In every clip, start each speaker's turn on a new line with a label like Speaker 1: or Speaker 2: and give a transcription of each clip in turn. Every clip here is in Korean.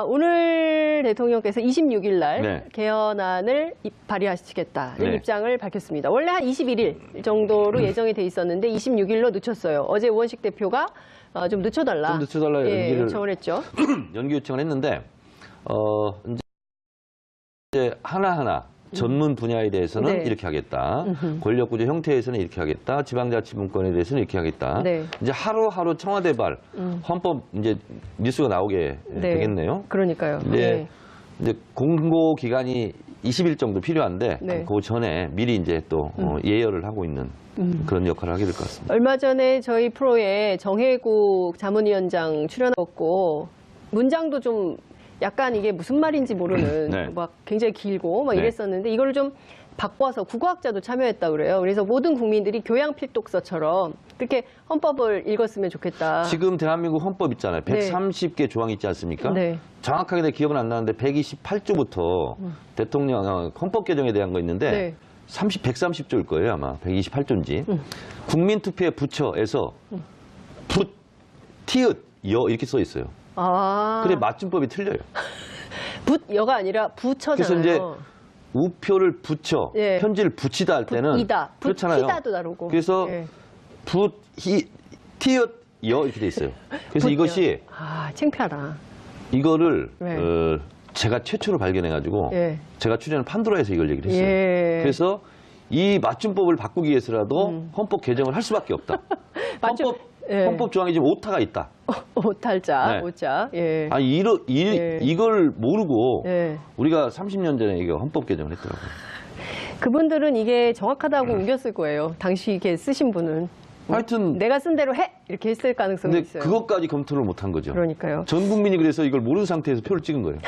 Speaker 1: 오늘 대통령께서 26일 날
Speaker 2: 네.
Speaker 1: 개헌안을 발의하시겠다는
Speaker 2: 네.
Speaker 1: 입장을 밝혔습니다. 원래 한 21일 정도로 예정이 돼 있었는데 26일로 늦췄어요. 어제 우원식 대표가 좀 늦춰달라.
Speaker 2: 좀 늦춰달라
Speaker 1: 예,
Speaker 2: 연기를
Speaker 1: 요청을 했죠.
Speaker 2: 연기 요청을 했는데 이제 하나하나 전문 분야에 대해서는
Speaker 1: 네.
Speaker 2: 이렇게 하겠다. 권력구조 형태에서는 이렇게 하겠다. 지방자치분권에 대해서는 이렇게 하겠다.
Speaker 1: 네.
Speaker 2: 이제 하루하루 청와대발 헌법 이제 뉴스가 나오게 되겠네요.
Speaker 1: 그러니까요.
Speaker 2: 이제 공고 기간이 20일 정도 필요한데
Speaker 1: 네.
Speaker 2: 그 전에 미리 이제 또 예열을 하고 있는 그런 역할을 하게 될 것 같습니다.
Speaker 1: 얼마 전에 저희 프로에 정혜국 자문위원장 출연했고 문장도 좀 약간 이게 무슨 말인지 모르는
Speaker 2: 네.
Speaker 1: 막 굉장히 길고 막
Speaker 2: 네.
Speaker 1: 이랬었는데 이걸 좀 바꿔서 국어학자도 참여했다 그래요. 그래서 모든 국민들이 교양 필독서처럼 그렇게 헌법을 읽었으면 좋겠다.
Speaker 2: 지금 대한민국 헌법 있잖아요.
Speaker 1: 네.
Speaker 2: 130개 조항이 있지 않습니까?
Speaker 1: 네.
Speaker 2: 정확하게 내 기억은 안 나는데 128조부터 대통령 헌법 개정에 대한 거 있는데
Speaker 1: 네.
Speaker 2: 130조일 거예요 아마. 128조인지. 국민투표에 부처에서 붓, 티읕, 여 이렇게 써 있어요.
Speaker 1: 아.
Speaker 2: 그래 맞춤법이 틀려요.
Speaker 1: 붓여가 아니라 부처잖아요.
Speaker 2: 그래서 이제 우표를 붙여
Speaker 1: 예.
Speaker 2: 편지를 붙이다 할 때는
Speaker 1: 붓이다.
Speaker 2: 그렇잖아요.
Speaker 1: 붓히다도 다르고.
Speaker 2: 그래서
Speaker 1: 예.
Speaker 2: 붓, 티읕, 여 이렇게 돼 있어요. 그래서
Speaker 1: 붓여.
Speaker 2: 이것이
Speaker 1: 창피하다.
Speaker 2: 이거를
Speaker 1: 네.
Speaker 2: 제가 최초로 발견해가지고
Speaker 1: 예.
Speaker 2: 제가 출연한 판도라에서 이걸 얘기를 했어요.
Speaker 1: 예.
Speaker 2: 그래서 이 맞춤법을 바꾸기 위해서라도 헌법 개정을 할 수밖에 없다.
Speaker 1: 맞춤- 예.
Speaker 2: 헌법 조항이 지금 오타가 있다.
Speaker 1: 오탈자,
Speaker 2: 네.
Speaker 1: 오자. 예.
Speaker 2: 아니
Speaker 1: 예.
Speaker 2: 이걸 모르고
Speaker 1: 예.
Speaker 2: 우리가 30년 전에 이거 헌법 개정을 했더라고요.
Speaker 1: 그분들은 이게 정확하다고 우겼을 거예요. 당시 이게 쓰신 분은.
Speaker 2: 하여튼
Speaker 1: 내가 쓴 대로 해! 이렇게 했을 가능성이
Speaker 2: 근데
Speaker 1: 있어요.
Speaker 2: 그것까지 검토를 못한 거죠.
Speaker 1: 그러니까요.
Speaker 2: 전 국민이 그래서 이걸 모르는 상태에서 표를 찍은 거예요.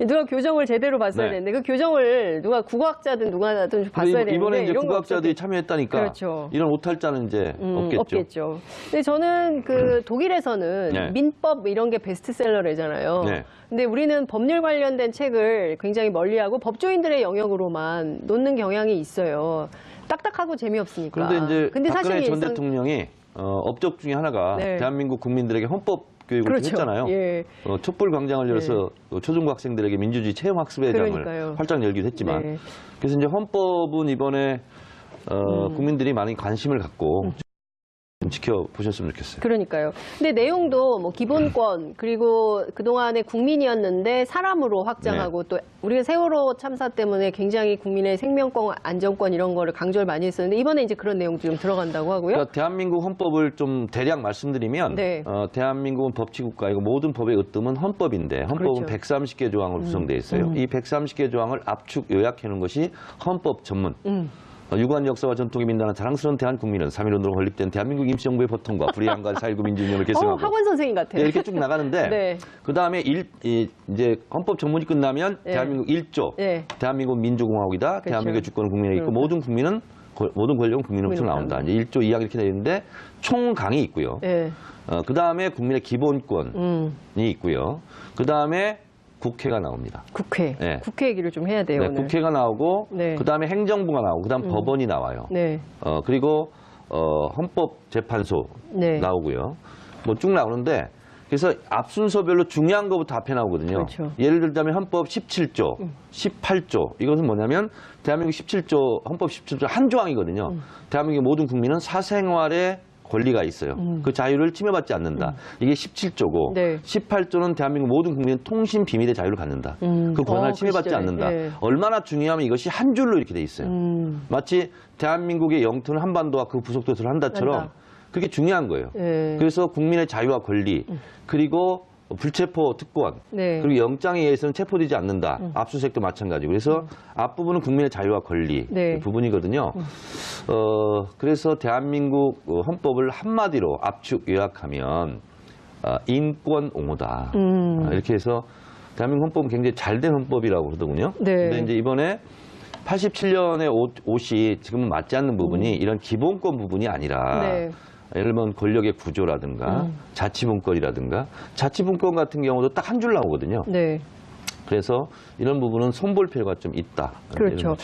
Speaker 1: 누가 교정을 제대로 봤어야
Speaker 2: 네.
Speaker 1: 되는데 그 교정을 누가 국어학자든 누가든 봤어야
Speaker 2: 근데
Speaker 1: 되는데
Speaker 2: 이번에 이제
Speaker 1: 이런 거
Speaker 2: 국어학자들이
Speaker 1: 없었겠-
Speaker 2: 참여했다니까
Speaker 1: 그렇죠.
Speaker 2: 이런 오탈자는 이제 없겠죠.
Speaker 1: 근데 저는 그 독일에서는
Speaker 2: 네.
Speaker 1: 민법 이런 게 베스트셀러래잖아요.
Speaker 2: 네.
Speaker 1: 근데 우리는 법률 관련된 책을 굉장히 멀리하고 법조인들의 영역으로만 놓는 경향이 있어요. 딱딱하고 재미없으니까.
Speaker 2: 그런데 이제 박근혜 전
Speaker 1: 일상-
Speaker 2: 대통령이 업적 중에 하나가
Speaker 1: 네.
Speaker 2: 대한민국 국민들에게 헌법 교육을
Speaker 1: 그렇죠.
Speaker 2: 했잖아요.
Speaker 1: 예.
Speaker 2: 촛불 광장을 열어서 초중고 학생들에게 민주주의 체험 학습회장을
Speaker 1: 그러니까요.
Speaker 2: 활짝 열기도 했지만
Speaker 1: 네.
Speaker 2: 그래서 이제 헌법은 이번에 국민들이 많이 관심을 갖고 좀 지켜보셨으면 좋겠어요.
Speaker 1: 그러니까요. 근데 내용도 뭐 기본권 그리고 그동안의 국민이었는데 사람으로 확장하고 또 우리가 세월호 참사 때문에 굉장히 국민의 생명권, 안전권 이런 거를 강조를 많이 했었는데 이번에 이제 그런 내용도 좀 들어간다고 하고요.
Speaker 2: 그러니까 대한민국 헌법을 좀 대략 말씀드리면
Speaker 1: 네.
Speaker 2: 대한민국은 법치국가이고 모든 법의 으뜸은 헌법인데 헌법은
Speaker 1: 그렇죠.
Speaker 2: 130개 조항으로 구성되어 있어요. 이 130개 조항을 압축 요약해 놓은 것이 헌법 전문. 유구한 역사와 전통이 민다는 자랑스러운 대한국민은 3.1운동으로 건립된 대한민국 임시정부의 보통과 불의함과 4.19 민주운동을 개선하고
Speaker 1: 학원 선생님 같아요.
Speaker 2: 네, 이렇게 쭉 나가는데
Speaker 1: 네.
Speaker 2: 그다음에 이제 헌법 전문이 끝나면
Speaker 1: 네.
Speaker 2: 대한민국 1조
Speaker 1: 네.
Speaker 2: 대한민국 민주공화국이다.
Speaker 1: 그렇죠.
Speaker 2: 대한민국의 주권은 국민에 있고 모든 국민은 모든 권력은 국민으로부터 나온다. 이제 1조 2항 이렇게 되어 있는데 총강이 있고요.
Speaker 1: 네.
Speaker 2: 그다음에 국민의 기본권이 있고요. 그다음에 국회가 나옵니다.
Speaker 1: 국회.
Speaker 2: 네.
Speaker 1: 국회 얘기를 좀 해야 돼요.
Speaker 2: 네,
Speaker 1: 오늘.
Speaker 2: 국회가 나오고
Speaker 1: 네.
Speaker 2: 그다음에 행정부가 나오고 그다음 법원이 나와요.
Speaker 1: 네.
Speaker 2: 그리고 헌법재판소
Speaker 1: 네.
Speaker 2: 나오고요. 뭐 쭉 나오는데 그래서 앞 순서별로 중요한 것부터 앞에 나오거든요.
Speaker 1: 그렇죠.
Speaker 2: 예를 들자면 헌법 17조, 18조 이것은 뭐냐면 대한민국 17조 헌법 17조 한 조항이거든요. 대한민국 모든 국민은 사생활의 권리가 있어요. 그 자유를 침해받지 않는다. 이게 17조고
Speaker 1: 네.
Speaker 2: 18조는 대한민국 모든 국민은 통신 비밀의 자유를 갖는다. 그 권한을
Speaker 1: 그
Speaker 2: 침해받지
Speaker 1: 시절에.
Speaker 2: 않는다.
Speaker 1: 네.
Speaker 2: 얼마나 중요하면 이것이 한 줄로 이렇게 돼 있어요. 마치 대한민국의 영토는 한반도와 그 부속도서를 한다처럼
Speaker 1: 한다.
Speaker 2: 그게 중요한 거예요.
Speaker 1: 네.
Speaker 2: 그래서 국민의 자유와 권리 그리고 불체포 특권
Speaker 1: 네.
Speaker 2: 그리고 영장에 의해서는 체포되지 않는다. 압수수색도 마찬가지고 그래서 앞부분은 국민의 자유와 권리
Speaker 1: 네.
Speaker 2: 부분이거든요. 그래서 대한민국 헌법을 한마디로 압축 요약하면 인권 옹호다. 이렇게 해서 대한민국 헌법은 굉장히 잘된 헌법이라고 그러더군요.
Speaker 1: 네.
Speaker 2: 근데 이제 이번에 87년의 옷이 지금은 맞지 않는 부분이 이런 기본권 부분이 아니라
Speaker 1: 네.
Speaker 2: 예를 들면 권력의 구조라든가 자치분권이라든가 자치분권 같은 경우도 딱 한 줄 나오거든요.
Speaker 1: 네.
Speaker 2: 그래서 이런 부분은 손볼 필요가 좀 있다.
Speaker 1: 그렇죠.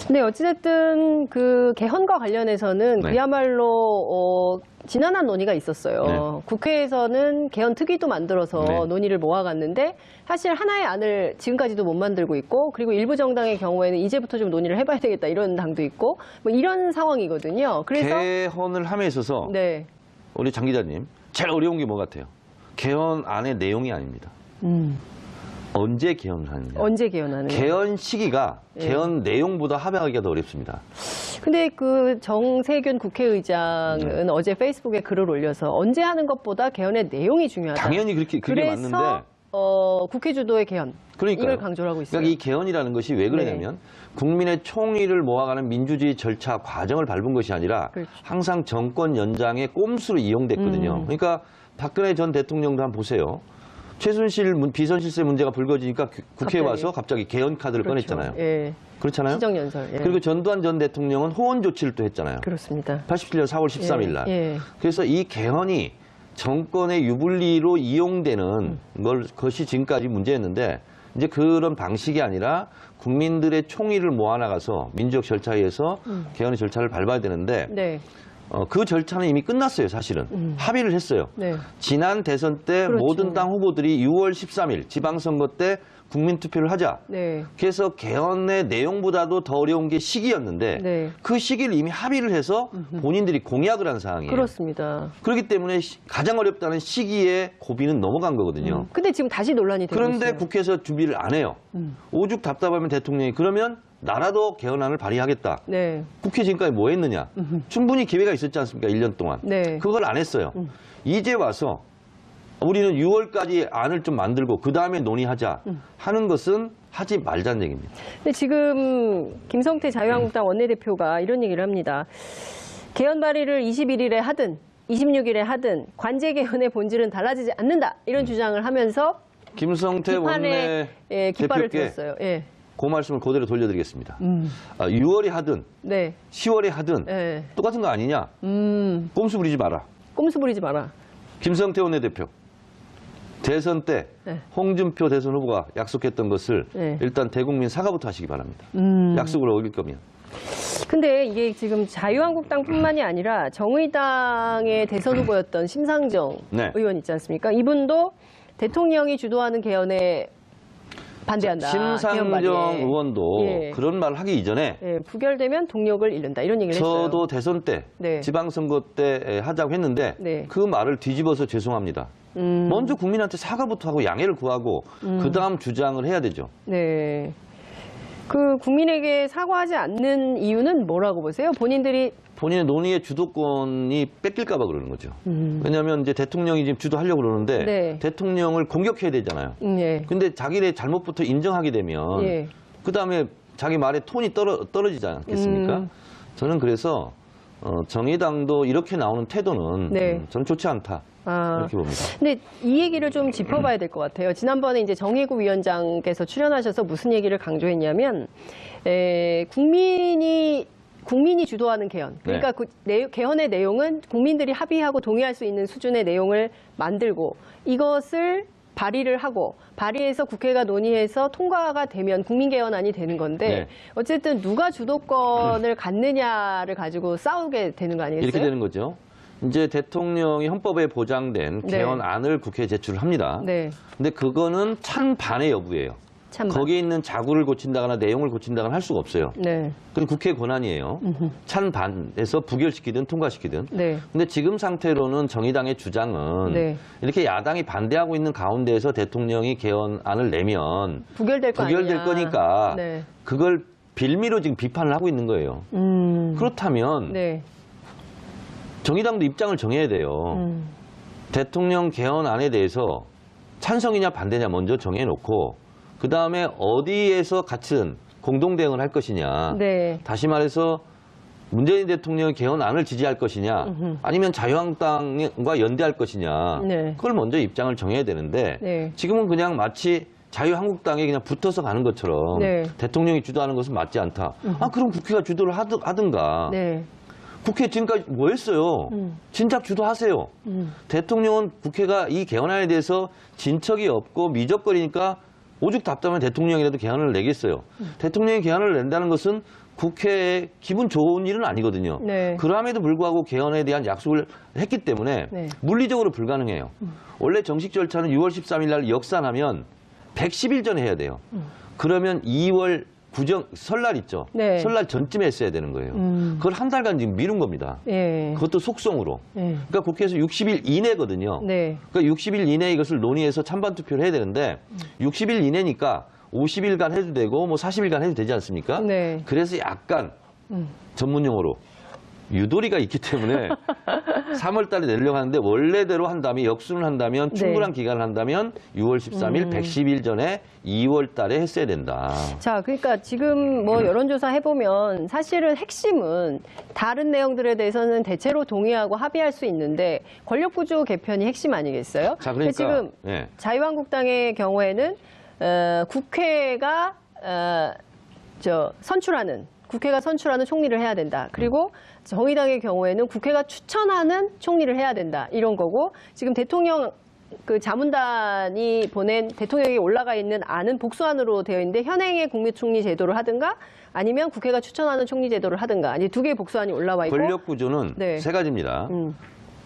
Speaker 1: 근데 어찌됐든 그 개헌과 관련해서는
Speaker 2: 네.
Speaker 1: 그야말로 지난한 논의가 있었어요.
Speaker 2: 네.
Speaker 1: 국회에서는 개헌 특위도 만들어서
Speaker 2: 네.
Speaker 1: 논의를 모아갔는데 사실 하나의 안을 지금까지도 못 만들고 있고 그리고 일부 정당의 경우에는 이제부터 좀 논의를 해봐야 되겠다 이런 당도 있고 뭐 이런 상황이거든요. 그래서
Speaker 2: 개헌을 함에 있어서
Speaker 1: 네.
Speaker 2: 우리 장 기자님 제일 어려운 게 뭐 같아요? 개헌안의 내용이 아닙니다. 언제 개헌을 하느냐.
Speaker 1: 언제 개헌하는?
Speaker 2: 개헌 시기가
Speaker 1: 예.
Speaker 2: 개헌 내용보다 합의하기가 더 어렵습니다.
Speaker 1: 근데 그 정세균 국회의장은 어제 페이스북에 글을 올려서 언제 하는 것보다 개헌의 내용이 중요하다.
Speaker 2: 당연히 그게
Speaker 1: 그래서
Speaker 2: 맞는데
Speaker 1: 국회 주도의 개헌
Speaker 2: 그러니까요.
Speaker 1: 이걸 강조를 하고 있어요.
Speaker 2: 그러니까 이 개헌이라는 것이 왜 그러냐면 국민의 총의를 모아가는 민주주의 절차 과정을 밟은 것이 아니라
Speaker 1: 그렇죠.
Speaker 2: 항상 정권 연장의 꼼수로 이용됐거든요. 그러니까 박근혜 전 대통령도 한번 보세요. 최순실 비선실세 문제가 불거지니까 국회에
Speaker 1: 갑자기.
Speaker 2: 와서 갑자기 개헌 카드를
Speaker 1: 그렇죠.
Speaker 2: 꺼냈잖아요.
Speaker 1: 예.
Speaker 2: 그렇잖아요.
Speaker 1: 시정연설. 예.
Speaker 2: 그리고 전두환 전 대통령은 호원 조치를 또 했잖아요.
Speaker 1: 그렇습니다.
Speaker 2: 87년 4월 13일 날.
Speaker 1: 예.
Speaker 2: 그래서 이 개헌이 정권의 유불리로 이용되는 것이 지금까지 문제였는데 이제 그런 방식이 아니라 국민들의 총의를 모아나가서 민주적 절차에 의해서 개헌의 절차를 밟아야 되는데
Speaker 1: 네.
Speaker 2: 그 절차는 이미 끝났어요, 사실은. 합의를 했어요.
Speaker 1: 네.
Speaker 2: 지난 대선 때
Speaker 1: 그렇죠.
Speaker 2: 모든 당 후보들이 6월 13일 지방선거 때 국민투표를 하자.
Speaker 1: 네.
Speaker 2: 그래서 개헌의 내용보다도 더 어려운 게 시기였는데
Speaker 1: 네.
Speaker 2: 그 시기를 이미 합의를 해서 본인들이 공약을 한 상황이에요.
Speaker 1: 그렇습니다.
Speaker 2: 그렇기 때문에 가장 어렵다는 시기에 고비는 넘어간 거거든요.
Speaker 1: 근데 지금 다시 논란이 되고
Speaker 2: 그런데
Speaker 1: 있어요.
Speaker 2: 국회에서 준비를 안 해요. 오죽 답답하면 대통령이 그러면 나라도 개헌안을 발의하겠다.
Speaker 1: 네.
Speaker 2: 국회 지금까지 뭐 했느냐. 충분히 기회가 있었지 않습니까? 1년 동안.
Speaker 1: 네.
Speaker 2: 그걸 안 했어요. 이제 와서 우리는 6월까지 안을 좀 만들고 그다음에 논의하자 하는 것은 하지 말자는 얘기입니다.
Speaker 1: 근데 지금 김성태 자유한국당 원내대표가 이런 얘기를 합니다. 개헌 발의를 21일에 하든 26일에 하든 관제 개헌의 본질은 달라지지 않는다. 이런 주장을 하면서
Speaker 2: 김성태 원내
Speaker 1: 비판의 깃발을
Speaker 2: 대표께
Speaker 1: 들었어요. 예.
Speaker 2: 그 말씀을 그대로 돌려드리겠습니다. 6월에 하든
Speaker 1: 네.
Speaker 2: 10월에 하든
Speaker 1: 예.
Speaker 2: 똑같은 거 아니냐. 꼼수 부리지 마라.
Speaker 1: 꼼수 부리지 마라.
Speaker 2: 김성태 원내대표. 대선 때
Speaker 1: 네.
Speaker 2: 홍준표 대선 후보가 약속했던 것을
Speaker 1: 네.
Speaker 2: 일단 대국민 사과부터 하시기 바랍니다. 약속을 어길 거면.
Speaker 1: 근데 이게 지금 자유한국당뿐만이 아니라 정의당의 대선 후보였던 심상정
Speaker 2: 네.
Speaker 1: 의원 있지 않습니까? 이분도 대통령이 주도하는 개헌에 반대한다. 개헌
Speaker 2: 심상정
Speaker 1: 발의에.
Speaker 2: 의원도
Speaker 1: 예.
Speaker 2: 그런 말 하기 이전에
Speaker 1: 예, 부결되면 동력을 잃는다. 이런 얘기를 했어요.
Speaker 2: 저도 대선 때
Speaker 1: 네.
Speaker 2: 지방선거 때 하자고 했는데
Speaker 1: 네.
Speaker 2: 그 말을 뒤집어서 죄송합니다. 먼저 국민한테 사과부터 하고 양해를 구하고 그다음 주장을 해야 되죠.
Speaker 1: 네. 그 국민에게 사과하지 않는 이유는 뭐라고 보세요? 본인들이
Speaker 2: 본인의 논의의 주도권이 뺏길까 봐 그러는 거죠. 왜냐하면 이제 대통령이 지금 주도하려고 그러는데
Speaker 1: 네.
Speaker 2: 대통령을 공격해야 되잖아요.
Speaker 1: 예.
Speaker 2: 근데 자기네 잘못부터 인정하게 되면
Speaker 1: 예.
Speaker 2: 그다음에 자기 말의 톤이 떨어지지 않겠습니까? 저는 그래서 정의당도 이렇게 나오는 태도는
Speaker 1: 네.
Speaker 2: 저는 좋지 않다.
Speaker 1: 아.
Speaker 2: 이렇게 봅니다.
Speaker 1: 근데 이 얘기를 좀 짚어봐야 될 것 같아요. 지난번에 이제 정혜구 위원장께서 출연하셔서 무슨 얘기를 강조했냐면, 국민이 주도하는 개헌. 그러니까
Speaker 2: 네.
Speaker 1: 그 개헌의 내용은 국민들이 합의하고 동의할 수 있는 수준의 내용을 만들고 이것을 발의를 하고 발의해서 국회가 논의해서 통과가 되면 국민개헌안이 되는 건데
Speaker 2: 네.
Speaker 1: 어쨌든 누가 주도권을 갖느냐를 가지고 싸우게 되는 거 아니겠어요?
Speaker 2: 이렇게 되는 거죠. 이제 대통령이 헌법에 보장된
Speaker 1: 네.
Speaker 2: 개헌안을 국회에 제출을 합니다.
Speaker 1: 네.
Speaker 2: 근데 그거는 찬반의 여부예요.
Speaker 1: 찬반.
Speaker 2: 거기에 있는 자구를 고친다거나 내용을 고친다거나 할 수가 없어요.
Speaker 1: 네.
Speaker 2: 그건 국회 권한이에요. 찬반에서 부결시키든 통과시키든.
Speaker 1: 네.
Speaker 2: 근데 지금 상태로는 정의당의 주장은
Speaker 1: 네.
Speaker 2: 이렇게 야당이 반대하고 있는 가운데에서 대통령이 개헌안을 내면
Speaker 1: 부결될 거
Speaker 2: 부결될
Speaker 1: 아니냐.
Speaker 2: 거니까
Speaker 1: 네.
Speaker 2: 그걸 빌미로 지금 비판을 하고 있는 거예요. 그렇다면
Speaker 1: 네.
Speaker 2: 정의당도 입장을 정해야 돼요. 대통령 개헌안에 대해서 찬성이냐 반대냐 먼저 정해놓고 그 다음에 어디에서 같은 공동대응을 할 것이냐.
Speaker 1: 네.
Speaker 2: 다시 말해서 문재인 대통령의 개헌안을 지지할 것이냐 아니면 자유한국당과 연대할 것이냐.
Speaker 1: 네.
Speaker 2: 그걸 먼저 입장을 정해야 되는데
Speaker 1: 네.
Speaker 2: 지금은 그냥 마치 자유한국당에 그냥 붙어서 가는 것처럼
Speaker 1: 네.
Speaker 2: 대통령이 주도하는 것은 맞지 않다. 아 그럼 국회가 주도를 하든가.
Speaker 1: 네.
Speaker 2: 국회 지금까지 뭐 했어요? 진작 주도하세요. 대통령은 국회가 이 개헌안에 대해서 진척이 없고 미적거리니까 오죽 답답하면 대통령이라도 개헌을 내겠어요. 대통령이 개헌을 낸다는 것은 국회에 기분 좋은 일은 아니거든요.
Speaker 1: 네.
Speaker 2: 그럼에도 불구하고 개헌에 대한 약속을 했기 때문에
Speaker 1: 네.
Speaker 2: 물리적으로 불가능해요. 원래 정식 절차는 6월 13일 날 역산하면 110일 전에 해야 돼요. 그러면 2월 설날 있죠.
Speaker 1: 네.
Speaker 2: 설날 전쯤에 했어야 되는 거예요. 그걸 한 달간 지금 미룬 겁니다.
Speaker 1: 예.
Speaker 2: 그것도 속성으로.
Speaker 1: 예.
Speaker 2: 그러니까 국회에서 60일 이내거든요.
Speaker 1: 네.
Speaker 2: 그러니까 60일 이내에 이것을 논의해서 찬반 투표를 해야 되는데 60일 이내니까 50일간 해도 되고 뭐 40일간 해도 되지 않습니까?
Speaker 1: 네.
Speaker 2: 그래서 약간 전문용어로 유도리가 있기 때문에 3월 달에 내려고 하는데 원래대로 한다면 역순을 한다면 충분한
Speaker 1: 네.
Speaker 2: 기간을 한다면 6월 13일 110일 전에 2월 달에 했어야 된다.
Speaker 1: 자, 그러니까 지금 뭐 여론조사 해보면 사실은 핵심은 다른 내용들에 대해서는 대체로 동의하고 합의할 수 있는데 권력구조 개편이 핵심 아니겠어요?
Speaker 2: 자,
Speaker 1: 근데
Speaker 2: 그러니까
Speaker 1: 지금
Speaker 2: 예.
Speaker 1: 자유한국당의 경우에는 국회가 국회가 선출하는 총리를 해야 된다. 그리고 정의당의 경우에는 국회가 추천하는 총리를 해야 된다. 이런 거고 지금 대통령 그 자문단이 보낸 대통령이 올라가 있는 안은 복수안으로 되어 있는데 현행의 국무총리 제도를 하든가 아니면 국회가 추천하는 총리 제도를 하든가 아니 두 개의 복수안이 올라와 있고
Speaker 2: 권력 구조는
Speaker 1: 네.
Speaker 2: 세 가지입니다.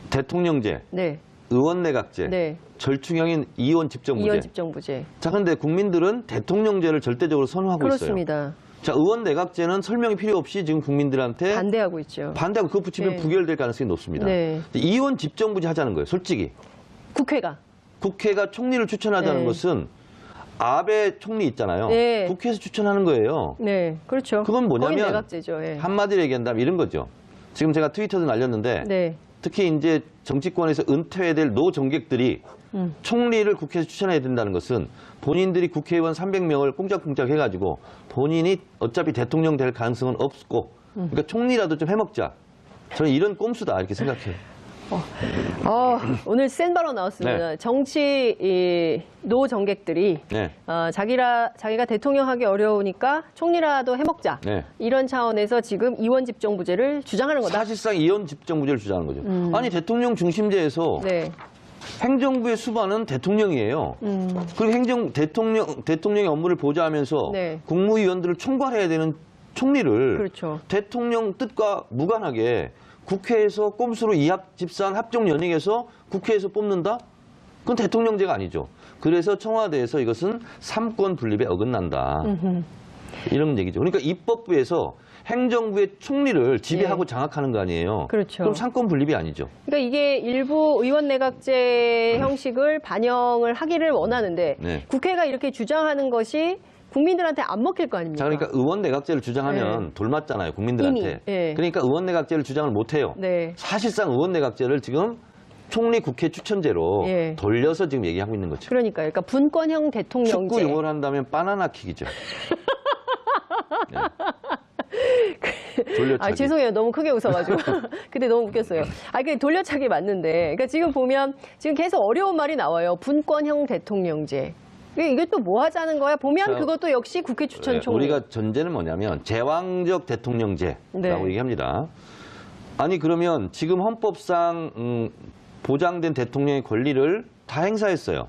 Speaker 2: 대통령제,
Speaker 1: 네.
Speaker 2: 의원내각제,
Speaker 1: 네.
Speaker 2: 절충형인 이원 집정부제.
Speaker 1: 이원 집정부제.
Speaker 2: 자, 그런데 국민들은 대통령제를 절대적으로 선호하고 있어요.
Speaker 1: 그렇습니다.
Speaker 2: 자, 의원내각제는 설명이 필요 없이 지금 국민들한테
Speaker 1: 반대하고 있죠.
Speaker 2: 반대하고 그거 붙이면
Speaker 1: 네.
Speaker 2: 부결될 가능성이 높습니다.
Speaker 1: 네.
Speaker 2: 이원 집정부제 하자는 거예요. 솔직히.
Speaker 1: 국회가.
Speaker 2: 국회가 총리를 추천하자는
Speaker 1: 네.
Speaker 2: 것은 아베 총리 있잖아요.
Speaker 1: 네.
Speaker 2: 국회에서 추천하는 거예요.
Speaker 1: 네, 그렇죠.
Speaker 2: 그건 뭐냐면
Speaker 1: 거긴 내각제죠. 예.
Speaker 2: 한마디로 얘기한다면 이런 거죠. 지금 제가 트위터도 날렸는데
Speaker 1: 네.
Speaker 2: 특히 이제 정치권에서 은퇴해야 될 노정객들이 총리를 국회에서 추천해야 된다는 것은 본인들이 국회의원 300명을 꽁짝꽁짝 해가지고 본인이 어차피 대통령 될 가능성은 없고 그러니까 총리라도 좀 해먹자. 저는 이런 꼼수다 이렇게 생각해요.
Speaker 1: 오늘 센 발언 나왔습니다.
Speaker 2: 네.
Speaker 1: 정치 노정객들이
Speaker 2: 네.
Speaker 1: 자기가 대통령 하기 어려우니까 총리라도 해먹자.
Speaker 2: 네.
Speaker 1: 이런 차원에서 지금 이원 집정부제를 주장하는 거다.
Speaker 2: 사실상 이원 집정부제를 주장하는 거죠. 아니 대통령 중심제에서
Speaker 1: 네.
Speaker 2: 행정부의 수반은 대통령이에요. 그리고 대통령의 업무를 보좌하면서
Speaker 1: 네.
Speaker 2: 국무위원들을 총괄해야 되는 총리를
Speaker 1: 그렇죠.
Speaker 2: 대통령 뜻과 무관하게 국회에서 꼼수로 이합 집산 합종 연행해서 국회에서 뽑는다? 그건 대통령제가 아니죠. 그래서 청와대에서 이것은 삼권 분립에 어긋난다. 이런 얘기죠. 그러니까 입법부에서 행정부의 총리를 지배하고 장악하는 거 아니에요.
Speaker 1: 그렇죠.
Speaker 2: 그럼 삼권 분립이 아니죠.
Speaker 1: 그러니까 이게 일부 의원 내각제 형식을 반영을 하기를 원하는데
Speaker 2: 네.
Speaker 1: 국회가 이렇게 주장하는 것이 국민들한테 안 먹힐 거 아닙니까?
Speaker 2: 자, 그러니까 의원 내각제를 주장하면 돌맞잖아요, 국민들한테.
Speaker 1: 이미, 예.
Speaker 2: 그러니까 의원 내각제를 주장을 못 해요.
Speaker 1: 네.
Speaker 2: 사실상 의원 내각제를 지금 총리 국회 추천제로
Speaker 1: 예.
Speaker 2: 돌려서 지금 얘기하고 있는 거죠.
Speaker 1: 그러니까 분권형 대통령제.
Speaker 2: 축구 용어를 한다면 바나나 킥이죠. 네. 돌려차기.
Speaker 1: 죄송해요. 너무 크게 웃어가지고. 근데 너무 웃겼어요. 그 돌려차기 맞는데. 그러니까 지금 보면 지금 계속 어려운 말이 나와요. 분권형 대통령제. 이게 또 뭐 하자는 거야? 보면
Speaker 2: 자,
Speaker 1: 그것도 역시 국회 추천
Speaker 2: 네,
Speaker 1: 총리.
Speaker 2: 우리가 전제는 뭐냐면 제왕적 대통령제라고
Speaker 1: 네.
Speaker 2: 얘기합니다. 아니 그러면 지금 헌법상 보장된 대통령의 권리를 다 행사했어요.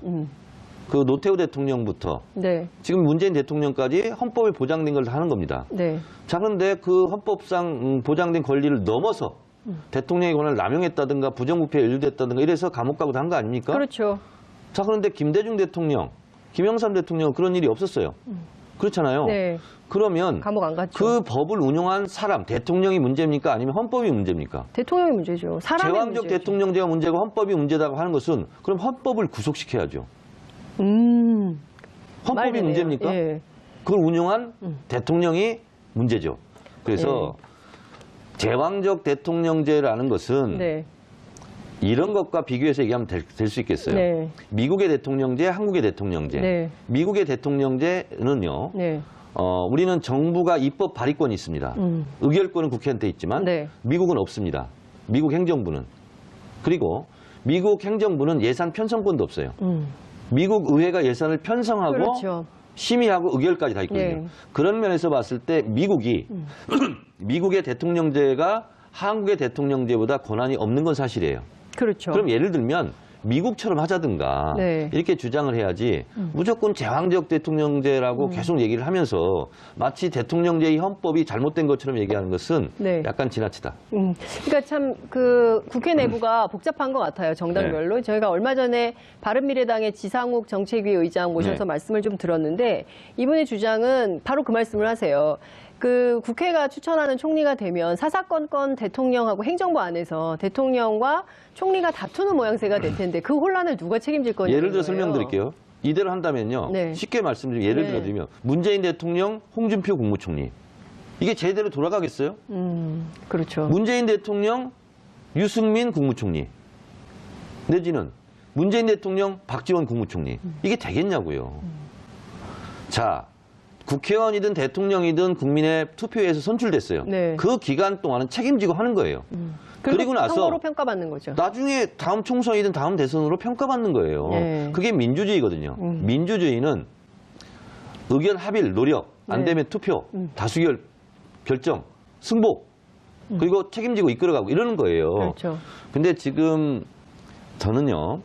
Speaker 2: 그 노태우 대통령부터
Speaker 1: 네.
Speaker 2: 지금 문재인 대통령까지 헌법에 보장된 걸 다 하는 겁니다.
Speaker 1: 네.
Speaker 2: 자, 그런데 그 헌법상 보장된 권리를 넘어서 대통령의 권한을 남용했다든가 부정부패에 연루됐다든가 이래서 감옥 가고 한 거 아닙니까?
Speaker 1: 그렇죠.
Speaker 2: 자, 그런데 김대중 대통령, 김영삼 대통령은 그런 일이 없었어요. 그렇잖아요.
Speaker 1: 네.
Speaker 2: 그러면
Speaker 1: 감옥 안 갔죠.
Speaker 2: 그 법을 운용한 사람, 대통령이 문제입니까? 아니면 헌법이 문제입니까?
Speaker 1: 대통령이 문제죠. 사람의
Speaker 2: 제왕적
Speaker 1: 문제죠.
Speaker 2: 대통령제가 문제고 헌법이 문제다고 하는 것은 그럼 헌법을 구속시켜야죠. 헌법이
Speaker 1: 말되네요.
Speaker 2: 문제입니까?
Speaker 1: 예.
Speaker 2: 그걸 운용한 대통령이 문제죠. 그래서 제왕적 대통령제라는 것은
Speaker 1: 네.
Speaker 2: 이런 것과 비교해서 얘기하면 될 수 있겠어요.
Speaker 1: 네.
Speaker 2: 미국의 대통령제, 한국의 대통령제.
Speaker 1: 네.
Speaker 2: 미국의 대통령제는요.
Speaker 1: 네.
Speaker 2: 우리는 정부가 입법 발의권이 있습니다. 의결권은 국회한테 있지만
Speaker 1: 네.
Speaker 2: 미국은 없습니다. 미국 행정부는. 그리고 미국 행정부는 예산 편성권도 없어요. 미국 의회가 예산을 편성하고
Speaker 1: 그렇죠.
Speaker 2: 심의하고 의결까지 다 있거든요.
Speaker 1: 네.
Speaker 2: 그런 면에서 봤을 때 미국이 미국의 대통령제가 한국의 대통령제보다 권한이 없는 건 사실이에요.
Speaker 1: 그렇죠.
Speaker 2: 그럼 예를 들면 미국처럼 하자든가
Speaker 1: 네.
Speaker 2: 이렇게 주장을 해야지 무조건 제왕적 대통령제라고 계속 얘기를 하면서 마치 대통령제의 헌법이 잘못된 것처럼 얘기하는 것은
Speaker 1: 네.
Speaker 2: 약간 지나치다.
Speaker 1: 그러니까 참 그 국회 내부가 복잡한 것 같아요. 정당별로.
Speaker 2: 네.
Speaker 1: 저희가 얼마 전에 바른미래당의 지상욱 정책위 의장 모셔서
Speaker 2: 네.
Speaker 1: 말씀을 좀 들었는데 이분의 주장은 바로 그 말씀을 하세요. 그 국회가 추천하는 총리가 되면 사사건건 대통령하고 행정부 안에서 대통령과 총리가 다투는 모양새가 될 텐데 그 혼란을 누가 책임질 거냐는
Speaker 2: 예를 들어
Speaker 1: 거예요.
Speaker 2: 설명드릴게요. 이대로 한다면요.
Speaker 1: 네.
Speaker 2: 쉽게 말씀드리면 예를
Speaker 1: 네.
Speaker 2: 들어드리면 문재인 대통령, 홍준표 국무총리. 이게 제대로 돌아가겠어요?
Speaker 1: 그렇죠.
Speaker 2: 문재인 대통령, 유승민 국무총리. 내지는 문재인 대통령, 박지원 국무총리. 이게 되겠냐고요. 자, 국회의원이든 대통령이든 국민의 투표에서 선출됐어요.
Speaker 1: 네.
Speaker 2: 그 기간 동안은 책임지고 하는 거예요. 그리고 나서
Speaker 1: 선거로 평가받는 거죠.
Speaker 2: 나중에 다음 총선이든 다음 대선으로 평가받는 거예요.
Speaker 1: 네.
Speaker 2: 그게 민주주의거든요. 민주주의는 의견 합일, 노력, 안
Speaker 1: 네.
Speaker 2: 되면 투표, 다수결, 결정, 승복, 그리고 책임지고 이끌어가고 이러는 거예요.
Speaker 1: 그렇죠.
Speaker 2: 근데 지금 저는요,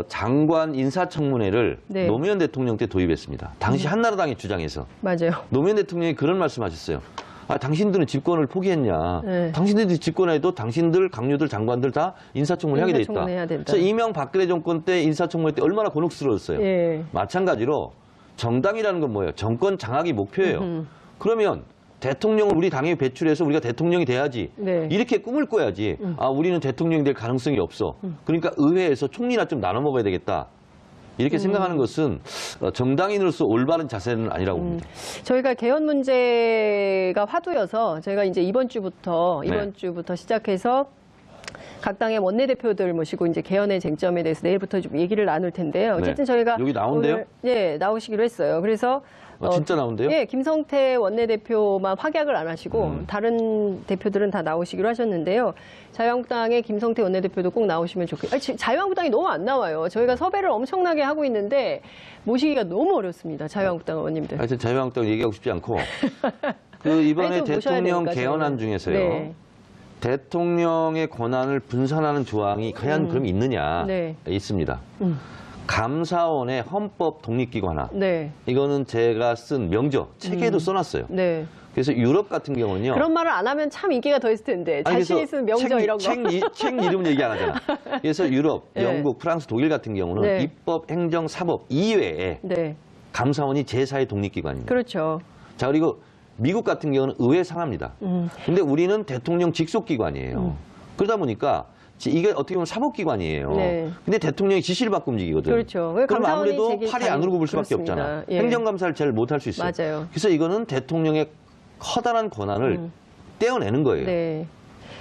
Speaker 2: 장관 인사청문회를
Speaker 1: 네.
Speaker 2: 노무현 대통령 때 도입했습니다. 당시 한나라당이 주장해서.
Speaker 1: 맞아요.
Speaker 2: 노무현 대통령이 그런 말씀하셨어요. 아, 당신들은 집권을 포기했냐.
Speaker 1: 네.
Speaker 2: 당신들이 집권해도 당신들, 강요들, 장관들 다 인사청문회 하게 돼 있다.
Speaker 1: 인사청문회 해야 된다.
Speaker 2: 그래서 이명박근혜 정권 때 인사청문회 때 얼마나 곤혹스러웠어요.
Speaker 1: 예.
Speaker 2: 마찬가지로 정당이라는 건 뭐예요? 정권 장악이 목표예요. 그러면 대통령을 우리 당에 배출해서 우리가 대통령이 돼야지.
Speaker 1: 네.
Speaker 2: 이렇게 꿈을 꿔야지. 아, 우리는 대통령이 될 가능성이 없어. 그러니까 의회에서 총리나 좀 나눠 먹어야 되겠다. 이렇게 생각하는 것은 정당인으로서 올바른 자세는 아니라고 봅니다.
Speaker 1: 저희가 개헌 문제가 화두여서 저희가 이제 이번 주부터 시작해서 각 당의 원내대표들 모시고 이제 개헌의 쟁점에 대해서 내일부터 좀 얘기를 나눌 텐데요. 어쨌든
Speaker 2: 네.
Speaker 1: 저희가
Speaker 2: 여기 나온대요?
Speaker 1: 오늘, 예, 나오시기로 했어요. 그래서
Speaker 2: 진짜 나온대요?
Speaker 1: 예, 김성태 원내대표만 확약을 안 하시고 다른 대표들은 다 나오시기로 하셨는데요. 자유한국당의 김성태 원내대표도 꼭 나오시면 좋겠어요. 자유한국당이 너무 안 나와요. 저희가 섭외를 엄청나게 하고 있는데 모시기가 너무 어렵습니다. 자유한국당 의원님들.
Speaker 2: 하여튼 자유한국당 얘기하고 싶지 않고 그 이번에
Speaker 1: 아니, 좀 모셔야
Speaker 2: 대통령
Speaker 1: 되니까,
Speaker 2: 개헌안
Speaker 1: 저는.
Speaker 2: 중에서요.
Speaker 1: 네.
Speaker 2: 대통령의 권한을 분산하는 조항이 과연 그럼 있느냐?
Speaker 1: 네.
Speaker 2: 있습니다. 감사원의 헌법 독립기관화.
Speaker 1: 네.
Speaker 2: 이거는 제가 쓴 명저, 책에도 써놨어요.
Speaker 1: 네.
Speaker 2: 그래서 유럽 같은 경우는요.
Speaker 1: 그런 말을 안 하면 참 인기가 더 있을 텐데.
Speaker 2: 아니,
Speaker 1: 자신이
Speaker 2: 그래서
Speaker 1: 쓴 명저 이런 거.
Speaker 2: 책 이름 얘기 안 하잖아. 그래서 유럽,
Speaker 1: 네.
Speaker 2: 영국, 프랑스, 독일 같은 경우는
Speaker 1: 네.
Speaker 2: 입법, 행정, 사법 이외에
Speaker 1: 네.
Speaker 2: 감사원이 제4의 독립기관입니다.
Speaker 1: 그렇죠.
Speaker 2: 자, 그리고 미국 같은 경우는 의회 상하입니다. 근데 우리는 대통령 직속기관이에요. 그러다 보니까 이게 어떻게 보면 사법기관이에요.
Speaker 1: 네.
Speaker 2: 근데 대통령이 지시를 받고 움직이거든.
Speaker 1: 그렇죠. 왜
Speaker 2: 그럼
Speaker 1: 감사원이
Speaker 2: 아무래도
Speaker 1: 제기
Speaker 2: 팔이 안으로 굽을 수밖에
Speaker 1: 그렇습니다.
Speaker 2: 없잖아.
Speaker 1: 예.
Speaker 2: 행정감사를 잘 못할 수 있어요.
Speaker 1: 맞아요.
Speaker 2: 그래서 이거는 대통령의 커다란 권한을 떼어내는 거예요.
Speaker 1: 네.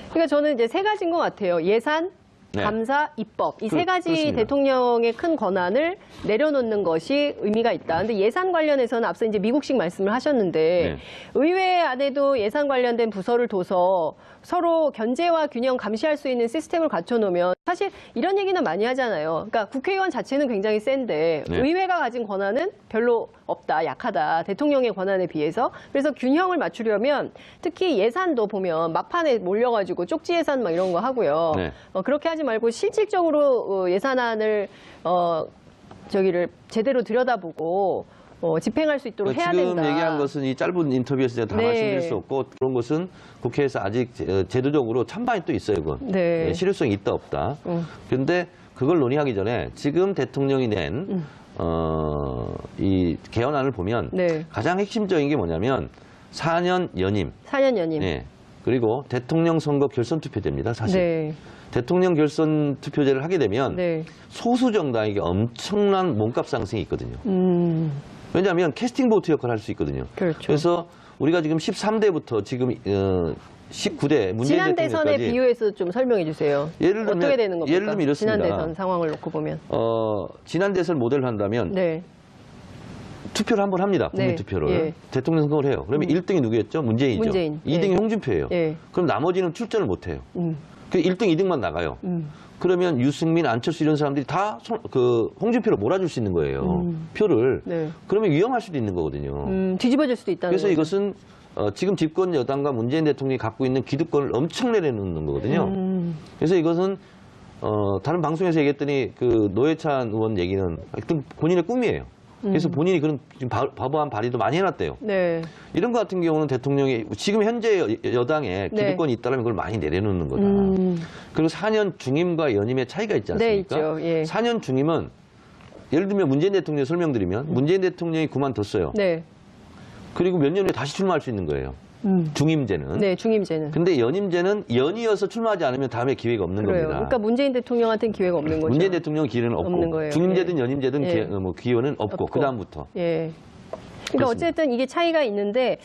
Speaker 1: 그러니까 저는 이제 세 가지인 것 같아요. 예산,
Speaker 2: 네.
Speaker 1: 감사, 입법. 이 세 가지
Speaker 2: 그렇습니다.
Speaker 1: 대통령의 큰 권한을 내려놓는 것이 의미가 있다. 근데 예산 관련해서는 앞서 이제 미국식 말씀을 하셨는데
Speaker 2: 네.
Speaker 1: 의회 안에도 예산 관련된 부서를 둬서 서로 견제와 균형 감시할 수 있는 시스템을 갖춰놓으면 사실 이런 얘기는 많이 하잖아요. 그러니까 국회의원 자체는 굉장히 센데
Speaker 2: 네.
Speaker 1: 의회가 가진 권한은 별로 없다, 약하다. 대통령의 권한에 비해서. 그래서 균형을 맞추려면 특히 예산도 보면 막판에 몰려가지고 쪽지 예산 막 이런 거 하고요.
Speaker 2: 네.
Speaker 1: 그렇게 하지 말고 실질적으로 예산안을 저기를 제대로 들여다보고 집행할 수 있도록 해야
Speaker 2: 지금
Speaker 1: 된다.
Speaker 2: 얘기한 것은 이 짧은 인터뷰에서 제가 다
Speaker 1: 네.
Speaker 2: 말씀드릴 수 없고 그런 것은 국회에서 아직 제도적으로 찬반이 또 있어요. 그건.
Speaker 1: 네.
Speaker 2: 실효성이 있다 없다. 그런데 그걸 논의하기 전에 지금 대통령이 낸 이 개헌안을 보면
Speaker 1: 네.
Speaker 2: 가장 핵심적인 게 뭐냐면 4년 연임.
Speaker 1: 4년 연임.
Speaker 2: 네. 그리고 대통령 선거 결선 투표제입니다. 사실.
Speaker 1: 네.
Speaker 2: 대통령 결선 투표제를 하게 되면
Speaker 1: 네.
Speaker 2: 소수 정당에게 엄청난 몸값 상승이 있거든요. 왜냐하면 캐스팅 보트 역할을 할 수 있거든요.
Speaker 1: 그렇죠.
Speaker 2: 그래서 우리가 지금 13대부터 지금 19대 문재인
Speaker 1: 지난 대선에
Speaker 2: 대통령까지
Speaker 1: 비유해서 좀 설명해 주세요.
Speaker 2: 예를 들면-
Speaker 1: 어떻게 되는 겁니까?
Speaker 2: 예를 들면 이렇습니다.
Speaker 1: 지난 대선 상황을 놓고 보면.
Speaker 2: 지난 대선 모델로 한다면
Speaker 1: 네.
Speaker 2: 투표를 한번 합니다. 국민
Speaker 1: 네.
Speaker 2: 투표를.
Speaker 1: 예.
Speaker 2: 대통령 선거를 해요. 그러면 1등이 누구였죠? 문재인이죠.
Speaker 1: 문재인.
Speaker 2: 2등이
Speaker 1: 예.
Speaker 2: 홍준표예요.
Speaker 1: 예.
Speaker 2: 그럼 나머지는 출전을 못 해요. 그 1등, 2등만 나가요. 그러면 유승민, 안철수 이런 사람들이 다 홍준표로 몰아줄 수 있는 거예요. 표를.
Speaker 1: 네.
Speaker 2: 그러면 위험할 수도 있는 거거든요.
Speaker 1: 뒤집어질 수도 있다는
Speaker 2: 그래서
Speaker 1: 거죠.
Speaker 2: 이것은 지금 집권 여당과 문재인 대통령이 갖고 있는 기득권을 엄청 내려놓는 거거든요. 그래서 이것은 다른 방송에서 얘기했더니 그 노회찬 의원 얘기는 하여튼 본인의 꿈이에요. 그래서 본인이 그런 지금 바보한 발의도 많이 해놨대요.
Speaker 1: 네.
Speaker 2: 이런 것 같은 경우는 대통령이 지금 현재 여당에 기득권이 있다면 그걸 많이 내려놓는 거다. 그리고 4년 중임과 연임의 차이가 있지 않습니까?
Speaker 1: 네, 있죠. 예.
Speaker 2: 4년 중임은 예를 들면 문재인 대통령 설명드리면 문재인 대통령이 그만뒀어요.
Speaker 1: 네.
Speaker 2: 그리고 몇 년 후에 다시 출마할 수 있는 거예요. 중임제는.
Speaker 1: 네, 중임제는.
Speaker 2: 근데 연임제는 연이어서 출마하지 않으면 다음에 기회가 없는
Speaker 1: 그래요.
Speaker 2: 겁니다.
Speaker 1: 그러니까 문재인 대통령한테는 기회가 없는 거죠.
Speaker 2: 문재인 대통령 기회는 없고
Speaker 1: 없는 거예요.
Speaker 2: 중임제든
Speaker 1: 예.
Speaker 2: 연임제든
Speaker 1: 예.
Speaker 2: 기회는 없고
Speaker 1: 없고.
Speaker 2: 그다음부터.
Speaker 1: 예. 그러니까
Speaker 2: 그렇습니다.
Speaker 1: 어쨌든 이게 차이가 있는데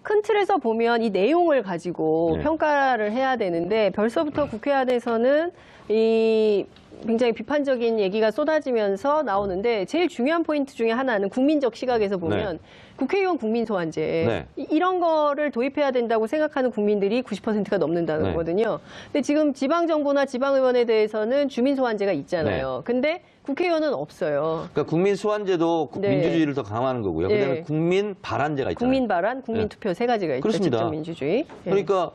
Speaker 1: 큰 틀에서 보면 이 내용을 가지고
Speaker 2: 네.
Speaker 1: 평가를 해야 되는데 벌써부터 국회 안에서는 이 굉장히 비판적인 얘기가 쏟아지면서 나오는데 제일 중요한 포인트 중에 하나는 국민적 시각에서 보면
Speaker 2: 네.
Speaker 1: 국회의원 국민소환제
Speaker 2: 네.
Speaker 1: 이런 거를 도입해야 된다고 생각하는 국민들이 90%가 넘는다는
Speaker 2: 네.
Speaker 1: 거거든요. 근데 지금 지방정부나 지방의원에 대해서는 주민소환제가 있잖아요. 근데 국회의원은 없어요.
Speaker 2: 그러니까 국민 소환제도
Speaker 1: 네.
Speaker 2: 민주주의를 더 강화하는 거고요.
Speaker 1: 네.
Speaker 2: 그다음에 국민 발안제가 있잖아요.
Speaker 1: 국민 발안, 국민 투표 세 가지가 있죠.
Speaker 2: 그렇습니다.
Speaker 1: 직접 민주주의. 예.
Speaker 2: 그러니까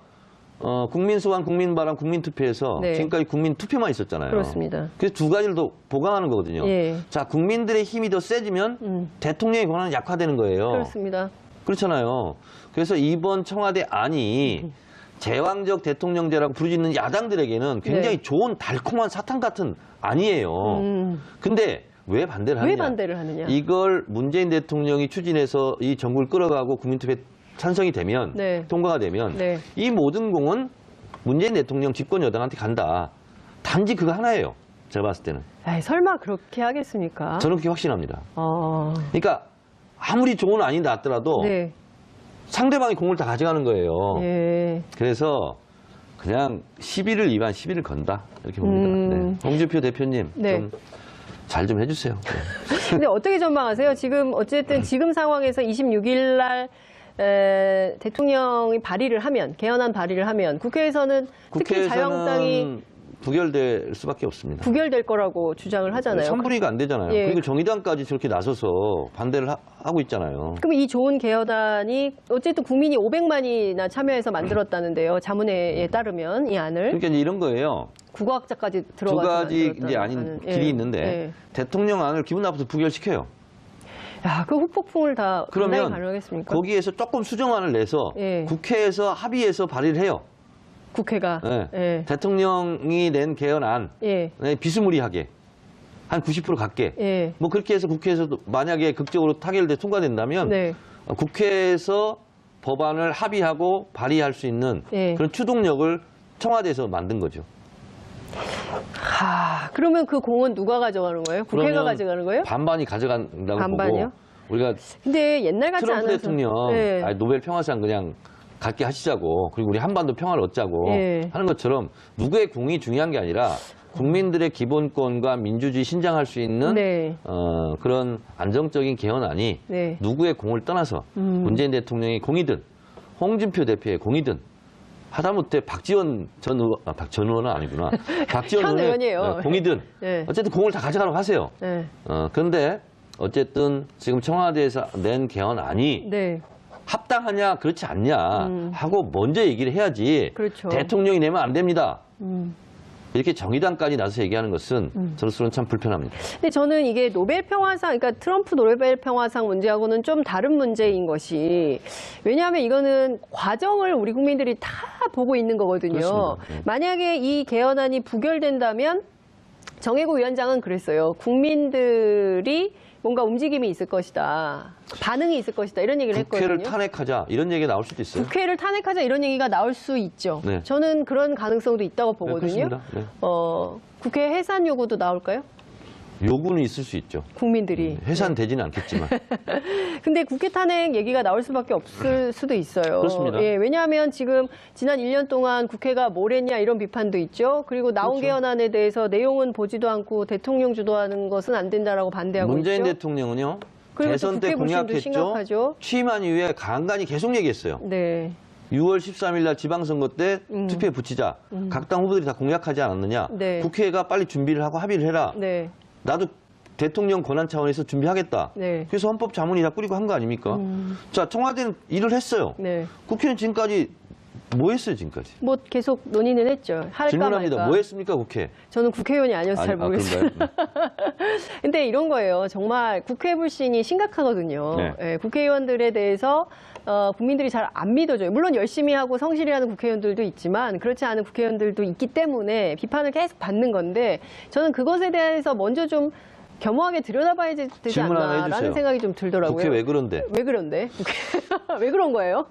Speaker 2: 국민 소환, 국민 발안, 국민 투표에서
Speaker 1: 네.
Speaker 2: 지금까지 국민 투표만 있었잖아요.
Speaker 1: 그렇습니다.
Speaker 2: 그래서 두 가지를 더 보강하는 거거든요.
Speaker 1: 예.
Speaker 2: 자, 국민들의 힘이 더 세지면 대통령의 권한은 약화되는 거예요.
Speaker 1: 그렇습니다.
Speaker 2: 그렇잖아요. 그래서 이번 청와대 안이 제왕적 대통령제라고 부르짖는 야당들에게는 굉장히
Speaker 1: 네.
Speaker 2: 좋은 달콤한 사탕 같은 안이에요. 근데 왜 반대를 하느냐?
Speaker 1: 왜 반대를 하느냐?
Speaker 2: 이걸 문재인 대통령이 추진해서 이 정부를 끌어가고 국민투표에 찬성이 되면
Speaker 1: 네.
Speaker 2: 통과가 되면
Speaker 1: 네.
Speaker 2: 이 모든 공은 문재인 대통령 집권 여당한테 간다. 단지 그거 하나예요. 제가 봤을 때는.
Speaker 1: 에이, 설마 그렇게 하겠습니까?
Speaker 2: 저는 그렇게 확신합니다.
Speaker 1: 어...
Speaker 2: 그러니까 아무리 좋은 안이 나왔더라도
Speaker 1: 네.
Speaker 2: 상대방이 공을 다 가져가는 거예요.
Speaker 1: 예.
Speaker 2: 그래서 그냥 시비를 위반 시비를 건다. 이렇게 봅니다. 네. 홍준표 대표님
Speaker 1: 네.
Speaker 2: 좀 잘 좀 해주세요. 네.
Speaker 1: 근데 어떻게 전망하세요? 지금 어쨌든 지금 상황에서 26일 날 대통령이 발의를 하면 개헌안 발의를 하면 국회에서는 특히 자유한국당이
Speaker 2: 국회에서는 부결될 수밖에 없습니다.
Speaker 1: 부결될 거라고 주장을 하잖아요.
Speaker 2: 선불이가 안 되잖아요.
Speaker 1: 예.
Speaker 2: 그리고 정의당까지 저렇게 나서서 반대를 하고 있잖아요.
Speaker 1: 그럼 이 좋은 개헌안이 어쨌든 국민이 500만이나 참여해서 만들었다는데요. 자문회에 따르면 이 안을
Speaker 2: 그러니까 이제 이런 거예요.
Speaker 1: 국어학자까지
Speaker 2: 두
Speaker 1: 들어가서
Speaker 2: 가지
Speaker 1: 만들었다는
Speaker 2: 이제 아닌
Speaker 1: 안은.
Speaker 2: 길이
Speaker 1: 예.
Speaker 2: 있는데
Speaker 1: 예.
Speaker 2: 대통령안을 기분 나빠서 부결시켜요.
Speaker 1: 야, 그 후폭풍을 다 감당이
Speaker 2: 그러면
Speaker 1: 가능하겠습니까?
Speaker 2: 거기에서 조금 수정안을 내서
Speaker 1: 예.
Speaker 2: 국회에서 합의해서 발의를 해요.
Speaker 1: 국회가.
Speaker 2: 예.
Speaker 1: 예.
Speaker 2: 대통령이 낸 개헌안
Speaker 1: 예.
Speaker 2: 비스무리하게 한 90% 갖게
Speaker 1: 예.
Speaker 2: 뭐 그렇게 해서 국회에서도 만약에 극적으로 타결돼 통과된다면
Speaker 1: 네.
Speaker 2: 국회에서 법안을 합의하고 발의할 수 있는
Speaker 1: 예.
Speaker 2: 그런 추동력을 청와대에서 만든 거죠.
Speaker 1: 그러면 그 공은 누가 가져가는 거예요? 국회가
Speaker 2: 그러면
Speaker 1: 가져가는 거예요?
Speaker 2: 반반이 가져간다고
Speaker 1: 반반이요?
Speaker 2: 보고 우리가
Speaker 1: 근데 옛날 같지
Speaker 2: 트럼프
Speaker 1: 않아서.
Speaker 2: 대통령
Speaker 1: 예.
Speaker 2: 아니, 노벨 평화상 그냥 갖게 하시자고 그리고 우리 한반도 평화를 얻자고
Speaker 1: 예.
Speaker 2: 하는 것처럼 누구의 공이 중요한 게 아니라 국민들의 기본권과 민주주의 신장할 수 있는
Speaker 1: 네.
Speaker 2: 그런 안정적인 개헌안이
Speaker 1: 네.
Speaker 2: 누구의 공을 떠나서 문재인 대통령의 공이든 홍준표 대표의 공이든 하다못해 박지원 전 의원, 전 의원은 아니구나. 박지원
Speaker 1: 현 의원이에요.
Speaker 2: 공이든
Speaker 1: 네.
Speaker 2: 어쨌든 공을 다 가져가라고 하세요.
Speaker 1: 네.
Speaker 2: 그런데 어쨌든 지금 청와대에서 낸 개헌안이
Speaker 1: 네. 합당하냐
Speaker 2: 그렇지 않냐 하고 먼저 얘기를 해야지
Speaker 1: 그렇죠.
Speaker 2: 대통령이 내면 안 됩니다. 이렇게 정의당까지 나서서 얘기하는 것은 저로서는 참 불편합니다.
Speaker 1: 근데 저는 이게 노벨 평화상, 그러니까 트럼프 노벨 평화상 문제하고는 좀 다른 문제인 것이 왜냐하면 이거는 과정을 우리 국민들이 다 보고 있는 거거든요.
Speaker 2: 그렇습니다. 네.
Speaker 1: 만약에 이 개헌안이 부결된다면 정혜구 위원장은 그랬어요. 국민들이 뭔가 움직임이 있을 것이다. 반응이 있을 것이다. 이런 얘기를
Speaker 2: 국회를
Speaker 1: 했거든요.
Speaker 2: 탄핵하자 이런 얘기가 나올 수도 있어요.
Speaker 1: 국회를 탄핵하자 이런 얘기가 나올 수 있죠.
Speaker 2: 네.
Speaker 1: 저는 그런 가능성도 있다고 보거든요.
Speaker 2: 그렇습니다. 네.
Speaker 1: 국회 해산 요구도 나올까요?
Speaker 2: 요구는 있을 수 있죠.
Speaker 1: 국민들이.
Speaker 2: 해산되지는 않겠지만.
Speaker 1: 근데 국회 탄핵 얘기가 나올 수밖에 없을 수도 있어요.
Speaker 2: 그렇습니다.
Speaker 1: 예, 왜냐하면 지금 지난 1년 동안 국회가 뭘 했냐 이런 비판도 있죠. 그리고 나온
Speaker 2: 그렇죠.
Speaker 1: 개헌안에 대해서 내용은 보지도 않고 대통령 주도하는 것은 안 된다라고 반대하고
Speaker 2: 문재인
Speaker 1: 있죠.
Speaker 2: 대통령은요.
Speaker 1: 그리고
Speaker 2: 대선
Speaker 1: 또
Speaker 2: 때
Speaker 1: 국회 불신도
Speaker 2: 공약했죠.
Speaker 1: 심각하죠.
Speaker 2: 취임한 이후에 간간히 계속 얘기했어요.
Speaker 1: 네.
Speaker 2: 6월 13일 날 지방선거 때 투표에 붙이자. 각 당 후보들이 다 공약하지 않았느냐.
Speaker 1: 네.
Speaker 2: 국회가 빨리 준비를 하고 합의를 해라.
Speaker 1: 네.
Speaker 2: 나도 대통령 권한 차원에서 준비하겠다.
Speaker 1: 네.
Speaker 2: 그래서 헌법 자문이 다 꾸리고 한 거 아닙니까? 자, 청와대는 일을 했어요.
Speaker 1: 네.
Speaker 2: 국회는 지금까지 뭐 했어요, 지금까지?
Speaker 1: 뭐 계속 논의는 했죠. 할까
Speaker 2: 질문합니다.
Speaker 1: 말까.
Speaker 2: 뭐 했습니까, 국회?
Speaker 1: 저는 국회의원이 아니어서 잘 모르겠어요.
Speaker 2: 그런가요?
Speaker 1: 근데 이런 거예요. 정말 국회 불신이 심각하거든요.
Speaker 2: 네.
Speaker 1: 예, 국회의원들에 대해서 국민들이 잘 안 믿어줘요. 물론 열심히 하고 성실히 하는 국회의원들도 있지만 그렇지 않은 국회의원들도 있기 때문에 비판을 계속 받는 건데 저는 그것에 대해서 먼저 좀 겸허하게 들여다봐야 되지
Speaker 2: 질문 하나
Speaker 1: 않나라는
Speaker 2: 해주세요.
Speaker 1: 생각이 좀 들더라고요.
Speaker 2: 국회 왜 그런데?
Speaker 1: 왜 그런데? 왜 그런 거예요?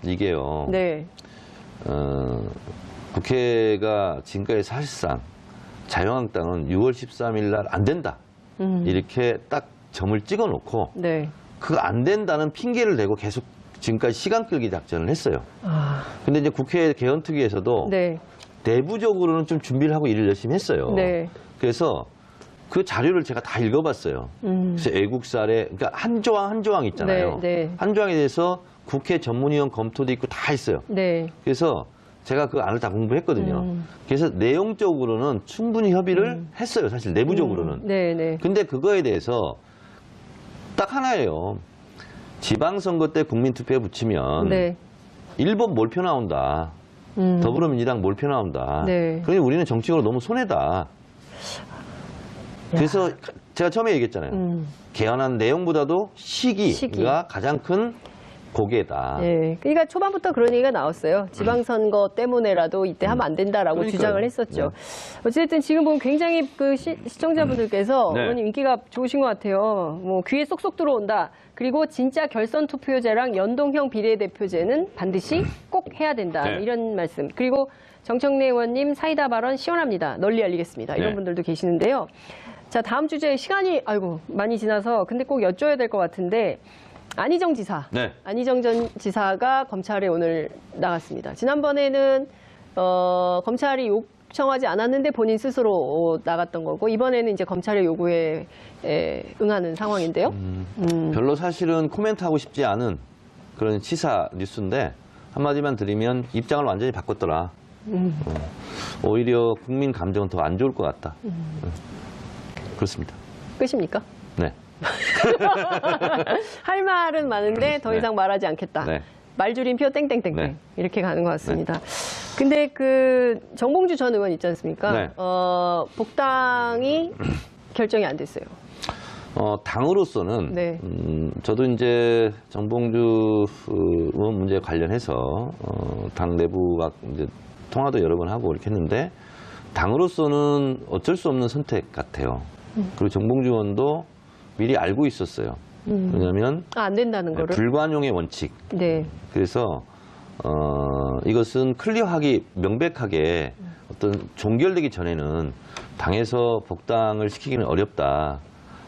Speaker 2: 이게요.
Speaker 1: 네.
Speaker 2: 국회가 지금까지 사실상 자유한국당은 6월 13일 날 안 된다. 이렇게 딱 점을 찍어 놓고
Speaker 1: 네.
Speaker 2: 그거 안 된다는 핑계를 대고 계속 지금까지 시간 끌기 작전을 했어요. 근데 이제 국회 개헌특위에서도
Speaker 1: 네.
Speaker 2: 내부적으로는 좀 준비를 하고 일을 열심히 했어요.
Speaker 1: 네.
Speaker 2: 그래서 그 자료를 제가 다 읽어봤어요. 그래서 애국사례, 그러니까 한 조항 한 조항 있잖아요.
Speaker 1: 네, 네.
Speaker 2: 한 조항에 대해서 국회 전문위원 검토도 있고 다 했어요.
Speaker 1: 네.
Speaker 2: 그래서 제가 그 안을 다 공부했거든요. 그래서 내용적으로는 충분히 협의를 했어요. 사실 내부적으로는.
Speaker 1: 네, 네.
Speaker 2: 근데 그거에 대해서 딱 하나예요. 지방선거 때 국민투표에 붙이면
Speaker 1: 네.
Speaker 2: 1번 몰표 나온다. 더불어민주당 몰표 나온다.
Speaker 1: 네.
Speaker 2: 그러니 우리는 정치적으로 너무 손해다. 그래서 제가 처음에 얘기했잖아요. 개헌한 내용보다도 시기가 가장 큰 고개다.
Speaker 1: 네. 그러니까 초반부터 그런 얘기가 나왔어요. 지방선거 때문에라도 이때 하면 안 된다라고
Speaker 2: 그러니까요.
Speaker 1: 주장을 했었죠. 어쨌든 지금 보면 굉장히 그 시청자분들께서
Speaker 2: 네.
Speaker 1: 의원님 인기가 좋으신 것 같아요. 뭐 귀에 쏙쏙 들어온다. 그리고 진짜 결선 투표제랑 연동형 비례대표제는 반드시 꼭 해야 된다.
Speaker 2: 네.
Speaker 1: 이런 말씀. 그리고 정청래 의원님 사이다 발언 시원합니다. 널리 알리겠습니다. 이런
Speaker 2: 네.
Speaker 1: 분들도 계시는데요. 자, 다음 주제에 시간이 아이고 많이 지나서 근데 꼭 여쭤야 될 것 같은데 안희정 지사.
Speaker 2: 네.
Speaker 1: 안희정 전 지사가 검찰에 오늘 나갔습니다. 지난번에는 검찰이 요청하지 않았는데 본인 스스로 나갔던 거고 이번에는 이제 검찰의 요구에 응하는 상황인데요.
Speaker 2: 별로 사실은 코멘트하고 싶지 않은 그런 시사 뉴스인데 한마디만 드리면 입장을 완전히 바꿨더라. 오히려 국민 감정은 더 안 좋을 것 같다. 그렇습니다.
Speaker 1: 끝입니까?
Speaker 2: 네.
Speaker 1: 할 말은 많은데 더 이상 말하지 않겠다.
Speaker 2: 네.
Speaker 1: 말줄임표 땡땡땡땡
Speaker 2: 네.
Speaker 1: 이렇게 가는 것 같습니다. 근데 그 정봉주 전 의원 있지 않습니까?
Speaker 2: 네.
Speaker 1: 복당이 결정이 안 됐어요.
Speaker 2: 당으로서는
Speaker 1: 네.
Speaker 2: 저도 이제 정봉주 의원 문제 관련해서 당 내부와 이제 통화도 여러 번 하고 이렇게 했는데 당으로서는 어쩔 수 없는 선택 같아요. 그리고 정봉주 의원도 미리 알고 있었어요. 왜냐하면
Speaker 1: 안 된다는 거를.
Speaker 2: 불관용의 원칙.
Speaker 1: 네.
Speaker 2: 그래서 이것은 클리어하게 명백하게 어떤 종결되기 전에는 당에서 복당을 시키기는 어렵다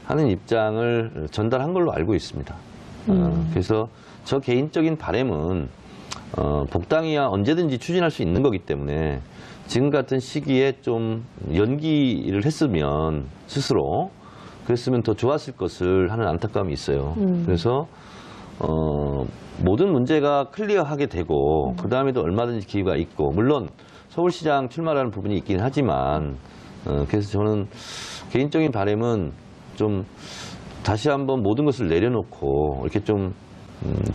Speaker 2: 하는 입장을 전달한 걸로 알고 있습니다. 그래서 저 개인적인 바람은 복당이야 언제든지 추진할 수 있는 거기 때문에 지금 같은 시기에 좀 연기를 했으면 스스로 그랬으면 더 좋았을 것을 하는 안타까움이 있어요. 그래서 모든 문제가 클리어하게 되고 그 다음에도 얼마든지 기회가 있고 물론 서울시장 출마라는 부분이 있긴 하지만 그래서 저는 개인적인 바람은 좀 다시 한번 모든 것을 내려놓고 이렇게 좀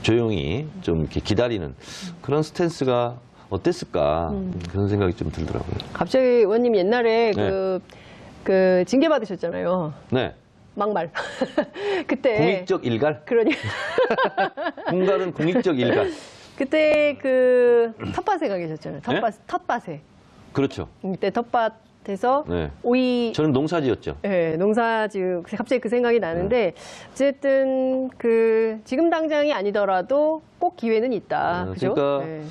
Speaker 2: 조용히 좀 이렇게 기다리는 그런 스탠스가 어땠을까 그런 생각이 좀 들더라고요.
Speaker 1: 갑자기 의원님 옛날에
Speaker 2: 네.
Speaker 1: 그 징계 받으셨잖아요.
Speaker 2: 네.
Speaker 1: 막말. 그때.
Speaker 2: 공익적 일갈?
Speaker 1: 그러니.
Speaker 2: 공갈은 공익적 일갈.
Speaker 1: 그때 그 텃밭에 가 계셨잖아요.
Speaker 2: 네?
Speaker 1: 텃밭에.
Speaker 2: 그렇죠.
Speaker 1: 그때 텃밭에서
Speaker 2: 네.
Speaker 1: 오이.
Speaker 2: 저는 농사지었죠.
Speaker 1: 네, 농사지으 갑자기 그 생각이 나는데 어쨌든 그 지금 당장이 아니더라도 꼭 기회는 있다. 그죠?
Speaker 2: 그러니까
Speaker 1: 네.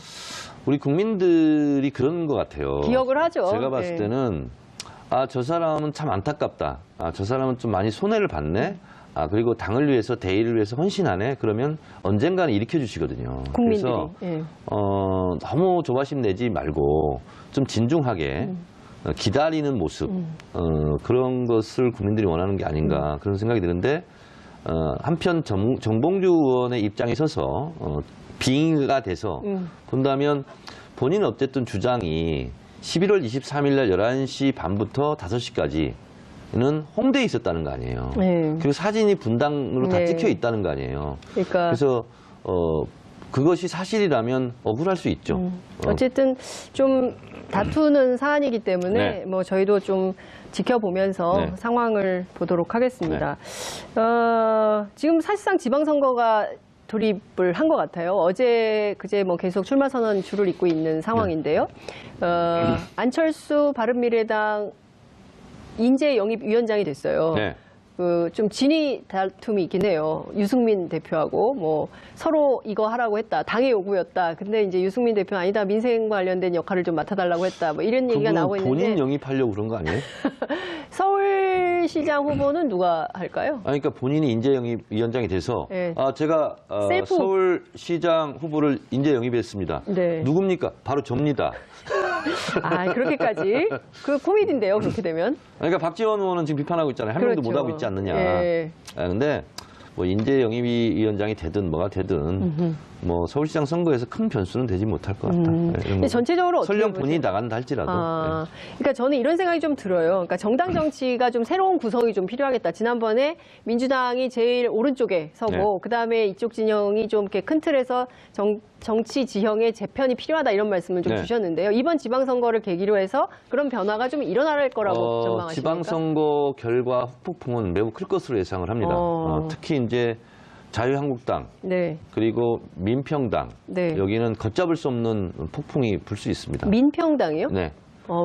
Speaker 2: 우리 국민들이 그런 것 같아요.
Speaker 1: 기억을 하죠.
Speaker 2: 제가 봤을
Speaker 1: 네.
Speaker 2: 때는 아, 저 사람은 참 안타깝다. 아, 저 사람은 좀 많이 손해를 봤네. 아, 그리고 당을 위해서 대의를 위해서 헌신하네. 그러면 언젠가는 일으켜 주시거든요.
Speaker 1: 국민들이.
Speaker 2: 그래서
Speaker 1: 예.
Speaker 2: 너무 조바심 내지 말고 좀 진중하게 기다리는 모습 그런 것을 국민들이 원하는 게 아닌가 그런 생각이 드는데 한편 정봉주 의원의 입장에 서서 빙의가 돼서 본다면 본인은 어쨌든 주장이 11월 23일 날 11시 반부터 5시까지는 홍대에 있었다는 거 아니에요.
Speaker 1: 네.
Speaker 2: 그리고 사진이 분당으로 다
Speaker 1: 네.
Speaker 2: 찍혀 있다는 거 아니에요.
Speaker 1: 그러니까
Speaker 2: 그래서 그것이 사실이라면 억울할 수 있죠.
Speaker 1: 어쨌든 좀 다투는 사안이기 때문에
Speaker 2: 네.
Speaker 1: 뭐 저희도 좀 지켜보면서
Speaker 2: 네.
Speaker 1: 상황을 보도록 하겠습니다. 지금 사실상 지방선거가 돌입을 한 것 같아요. 어제 그제 뭐 계속 출마 선언 줄을 잇고 있는 상황인데요. 안철수 바른미래당 인재 영입 위원장이 됐어요.
Speaker 2: 네.
Speaker 1: 좀 진위 다툼이 있긴 해요. 유승민 대표하고 뭐 서로 이거 하라고 했다. 당의 요구였다. 근데 이제 유승민 대표 아니다. 민생과 관련된 역할을 좀 맡아달라고 했다. 뭐 이런 얘기가 나오고 있는데
Speaker 2: 본인 영입하려고 그런 거 아니에요?
Speaker 1: 서울시장 후보는 누가 할까요?
Speaker 2: 그러니까 본인이 인재 영입 위원장이 돼서
Speaker 1: 네.
Speaker 2: 제가
Speaker 1: 셀프.
Speaker 2: 서울시장 후보를 인재 영입했습니다.
Speaker 1: 네.
Speaker 2: 누굽니까? 바로 접니다.
Speaker 1: 그렇게까지? 그 코미디인데요, 그렇게 되면.
Speaker 2: 그러니까 박지원 의원은 지금 비판하고 있잖아요. 한 명도
Speaker 1: 그렇죠.
Speaker 2: 못하고 있지 않느냐.
Speaker 1: 예.
Speaker 2: 근데 뭐 인재 영입위원장이 되든 뭐가 되든 뭐 서울시장 선거에서 큰 변수는 되지 못할 것 같다.
Speaker 1: 근데 전체적으로 어떻게
Speaker 2: 설령
Speaker 1: 보세요?
Speaker 2: 본인이 나간다 할지라도.
Speaker 1: 그러니까 저는 이런 생각이 좀 들어요. 그러니까 정당 정치가 좀 새로운 구성이 좀 필요하겠다. 지난번에 민주당이 제일 오른쪽에 서고,
Speaker 2: 네.
Speaker 1: 그다음에 이쪽 진영이 좀 이렇게 큰 틀에서 정치 지형의 재편이 필요하다 이런 말씀을 좀
Speaker 2: 네.
Speaker 1: 주셨는데요. 이번 지방선거를 계기로 해서 그런 변화가 좀 일어날 거라고 전망하십니까?
Speaker 2: 지방선거 결과 후폭풍은 매우 클 것으로 예상을 합니다. 특히 이제 자유한국당
Speaker 1: 네.
Speaker 2: 그리고 민평당
Speaker 1: 네.
Speaker 2: 여기는 걷잡을 수 없는 폭풍이 불 수 있습니다.
Speaker 1: 민평당이요?
Speaker 2: 네.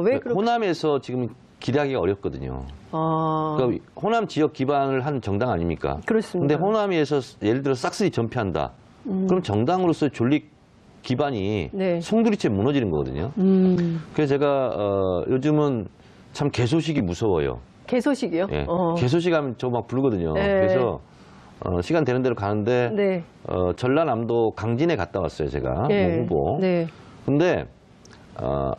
Speaker 1: 왜 그렇게?
Speaker 2: 호남에서 지금 기대하기가 어렵거든요. 그러니까 호남 지역 기반을 한 정당 아닙니까?
Speaker 1: 그렇습니다.
Speaker 2: 근데 호남에서 예를 들어 싹쓸이 전폐한다. 그럼 정당으로서의 존립 기반이
Speaker 1: 네.
Speaker 2: 송두리째 무너지는 거거든요. 그래서 제가 요즘은 참 개소식이 무서워요.
Speaker 1: 개소식이요?
Speaker 2: 예. 개소식 하면 저 막 부르거든요.
Speaker 1: 네.
Speaker 2: 그래서 시간 되는 대로 가는데
Speaker 1: 네.
Speaker 2: 전라남도 강진에 갔다 왔어요, 제가.
Speaker 1: 네.
Speaker 2: 뭐 후보.
Speaker 1: 네.
Speaker 2: 근데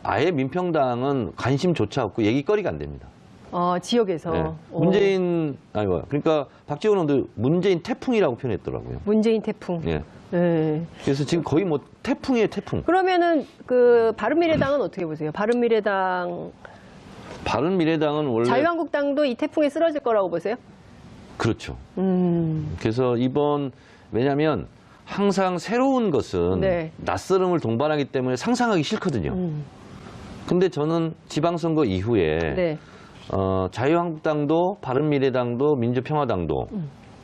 Speaker 2: 아예 민평당은 관심조차 없고 얘기거리가 안 됩니다.
Speaker 1: 지역에서.
Speaker 2: 네. 문재인 그러니까 박지원 의원도 문재인 태풍이라고 표현했더라고요.
Speaker 1: 문재인 태풍.
Speaker 2: 예.
Speaker 1: 네.
Speaker 2: 그래서 지금 거의 뭐 태풍이에요, 태풍.
Speaker 1: 그러면은 바른미래당은 어떻게 보세요?
Speaker 2: 바른미래당은 원래
Speaker 1: 자유한국당도 이 태풍에 쓰러질 거라고 보세요?
Speaker 2: 그렇죠. 그래서 왜냐하면 항상 새로운 것은
Speaker 1: 네.
Speaker 2: 낯설음을 동반하기 때문에 상상하기 싫거든요. 근데 저는 지방선거 이후에
Speaker 1: 네.
Speaker 2: 자유한국당도 바른미래당도 민주평화당도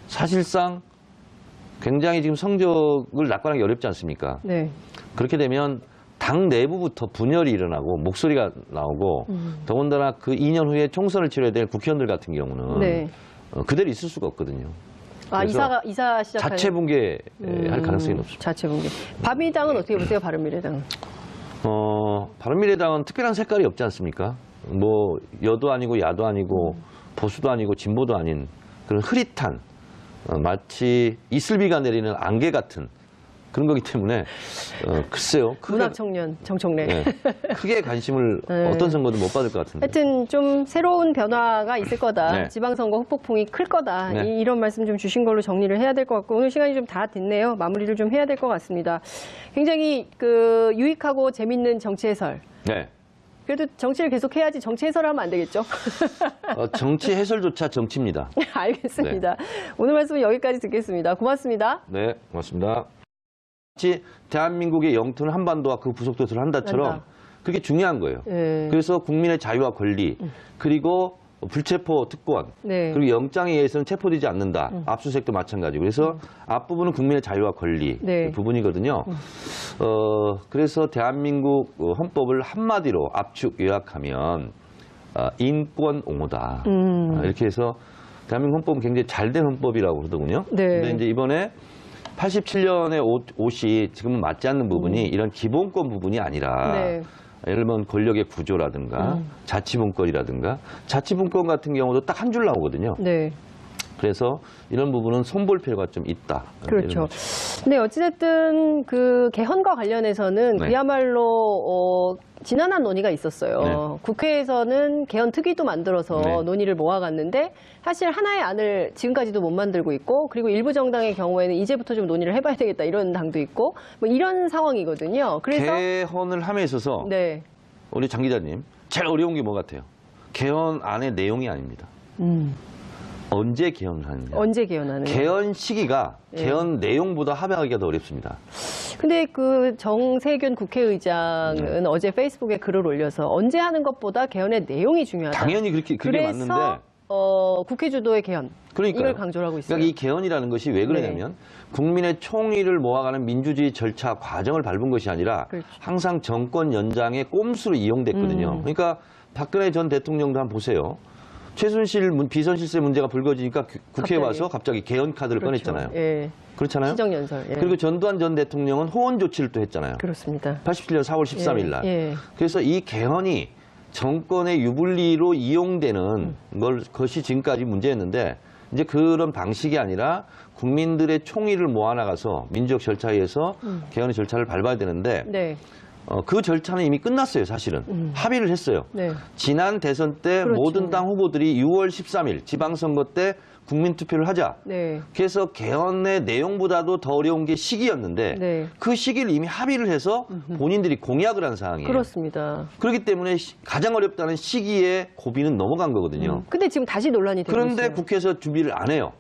Speaker 2: 사실상 굉장히 지금 성적을 낙관하기 어렵지 않습니까?
Speaker 1: 네.
Speaker 2: 그렇게 되면 당 내부부터 분열이 일어나고 목소리가 나오고 더군다나 그 2년 후에 총선을 치러야 될 국회의원들 같은 경우는
Speaker 1: 네.
Speaker 2: 그대로 있을 수가 없거든요.
Speaker 1: 이사 시작하는.
Speaker 2: 자체 붕괴할 가능성이 높습니다.
Speaker 1: 자체 붕괴. 바른미래당은 어떻게 보세요? 바른미래당은?
Speaker 2: 바른미래당은 특별한 색깔이 없지 않습니까? 뭐 여도 아니고 야도 아니고 보수도 아니고 진보도 아닌 그런 흐릿한 마치 이슬비가 내리는 안개 같은 그런 거기 때문에 글쎄요.
Speaker 1: 문학 청년 정청래.
Speaker 2: 네, 크게 관심을
Speaker 1: 네.
Speaker 2: 어떤 선거도 못 받을 것 같은데.
Speaker 1: 하여튼 좀 새로운 변화가 있을 거다.
Speaker 2: 네.
Speaker 1: 지방선거 후폭풍이 클 거다.
Speaker 2: 네.
Speaker 1: 이런 말씀 좀 주신 걸로 정리를 해야 될 것 같고 오늘 시간이 좀 다 됐네요. 마무리를 좀 해야 될 것 같습니다. 굉장히 유익하고 재밌는 정치 해설.
Speaker 2: 네.
Speaker 1: 그래도 정치를 계속 해야지 정치 해설하면 안 되겠죠?
Speaker 2: 정치 해설조차 정치입니다.
Speaker 1: 알겠습니다. 오늘 말씀은 여기까지 듣겠습니다. 고맙습니다.
Speaker 2: 네, 고맙습니다. 마치 대한민국의 영토는 한반도와 그 부속도서를 한다처럼
Speaker 1: 한다.
Speaker 2: 그게 중요한 거예요.
Speaker 1: 네.
Speaker 2: 그래서 국민의 자유와 권리 그리고 불체포 특권
Speaker 1: 네.
Speaker 2: 그리고 영장에 의해서는 체포되지 않는다. 압수수색도 마찬가지고 그래서 앞부분은 국민의 자유와 권리
Speaker 1: 네.
Speaker 2: 부분이거든요. 그래서 대한민국 헌법을 한마디로 압축 요약하면 인권 옹호다. 이렇게 해서 대한민국 헌법은 굉장히 잘된 헌법이라고 그러더군요.
Speaker 1: 네.
Speaker 2: 근데 이제 이번에 87년의 옷이 지금은 맞지 않는 부분이 이런 기본권 부분이 아니라
Speaker 1: 네.
Speaker 2: 예를 들면 권력의 구조라든가 자치분권이라든가 자치분권 같은 경우도 딱 한 줄 나오거든요.
Speaker 1: 네.
Speaker 2: 그래서 이런 부분은 손볼 필요가 좀 있다.
Speaker 1: 그렇죠. 근데 어찌됐든 개헌과 관련해서는
Speaker 2: 네.
Speaker 1: 그야말로 지난한 논의가 있었어요.
Speaker 2: 네.
Speaker 1: 국회에서는 개헌 특위도 만들어서
Speaker 2: 네.
Speaker 1: 논의를 모아갔는데 사실 하나의 안을 지금까지도 못 만들고 있고 그리고 일부 정당의 경우에는 이제부터 좀 논의를 해봐야 되겠다 이런 당도 있고 뭐 이런 상황이거든요. 그래서
Speaker 2: 개헌을 함에 있어서
Speaker 1: 네.
Speaker 2: 우리 장 기자님 제일 어려운 게 뭐 같아요? 개헌 안의 내용이 아닙니다. 언제 개헌을 하느냐.
Speaker 1: 언제 개헌하는?
Speaker 2: 개헌 시기가
Speaker 1: 네.
Speaker 2: 개헌 내용보다 합의하기가 더 어렵습니다.
Speaker 1: 근데 그 정세균 국회의장은 어제 페이스북에 글을 올려서 언제 하는 것보다 개헌의 내용이 중요하다.
Speaker 2: 당연히 그게
Speaker 1: 그래서
Speaker 2: 맞는데.
Speaker 1: 국회 주도의 개헌.
Speaker 2: 그러니까요.
Speaker 1: 이걸 강조를 하고 있어요.
Speaker 2: 그러니까 이 개헌이라는 것이 왜 그러냐면 국민의 총의를 모아가는 민주주의 절차 과정을 밟은 것이 아니라
Speaker 1: 그렇죠.
Speaker 2: 항상 정권 연장의 꼼수로 이용됐거든요. 그러니까 박근혜 전 대통령도 한번 보세요. 최순실 비선실세 문제가 불거지니까 국회에
Speaker 1: 갑자기.
Speaker 2: 와서 갑자기 개헌 카드를
Speaker 1: 그렇죠.
Speaker 2: 꺼냈잖아요.
Speaker 1: 예.
Speaker 2: 그렇잖아요.
Speaker 1: 시정연설. 예.
Speaker 2: 그리고 전두환 전 대통령은 호언 조치를 또 했잖아요.
Speaker 1: 그렇습니다.
Speaker 2: 87년 4월 13일 날.
Speaker 1: 예.
Speaker 2: 그래서 이 개헌이 정권의 유불리로 이용되는 것이 지금까지 문제였는데 이제 그런 방식이 아니라 국민들의 총의를 모아나가서 민주적 절차에 의해서 개헌의 절차를 밟아야 되는데
Speaker 1: 네.
Speaker 2: 그 절차는 이미 끝났어요, 사실은. 합의를 했어요.
Speaker 1: 네.
Speaker 2: 지난 대선 때
Speaker 1: 그렇죠.
Speaker 2: 모든 당 후보들이 6월 13일 지방선거 때 국민투표를 하자.
Speaker 1: 네.
Speaker 2: 그래서 개헌의 내용보다도 더 어려운 게 시기였는데
Speaker 1: 네.
Speaker 2: 그 시기를 이미 합의를 해서 본인들이 공약을 한 사항이에요.
Speaker 1: 그렇습니다.
Speaker 2: 그렇기 때문에 가장 어렵다는 시기에 고비는 넘어간 거거든요.
Speaker 1: 근데 지금 다시 논란이 되고
Speaker 2: 그런데
Speaker 1: 있어요.
Speaker 2: 국회에서 준비를 안 해요.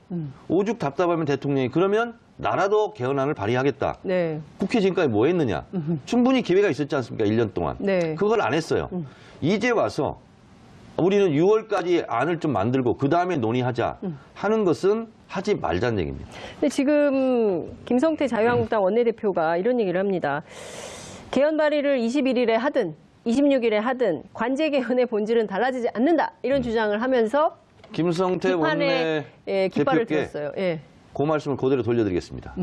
Speaker 2: 오죽 답답하면 대통령이 그러면 나라도 개헌안을 발의하겠다.
Speaker 1: 네.
Speaker 2: 국회 지금까지 뭐 했느냐. 충분히 기회가 있었지 않습니까? 1년 동안.
Speaker 1: 네.
Speaker 2: 그걸 안 했어요. 이제 와서 우리는 6월까지 안을 좀 만들고 그 다음에 논의하자 하는 것은 하지 말자는 얘기입니다.
Speaker 1: 근데 지금 김성태 자유한국당 원내대표가 이런 얘기를 합니다. 개헌 발의를 21일에 하든 26일에 하든 관제 개헌의 본질은 달라지지 않는다. 이런 주장을 하면서
Speaker 2: 김성태 원내
Speaker 1: 깃발을
Speaker 2: 대표께
Speaker 1: 들었어요. 예.
Speaker 2: 그 말씀을 그대로 돌려드리겠습니다.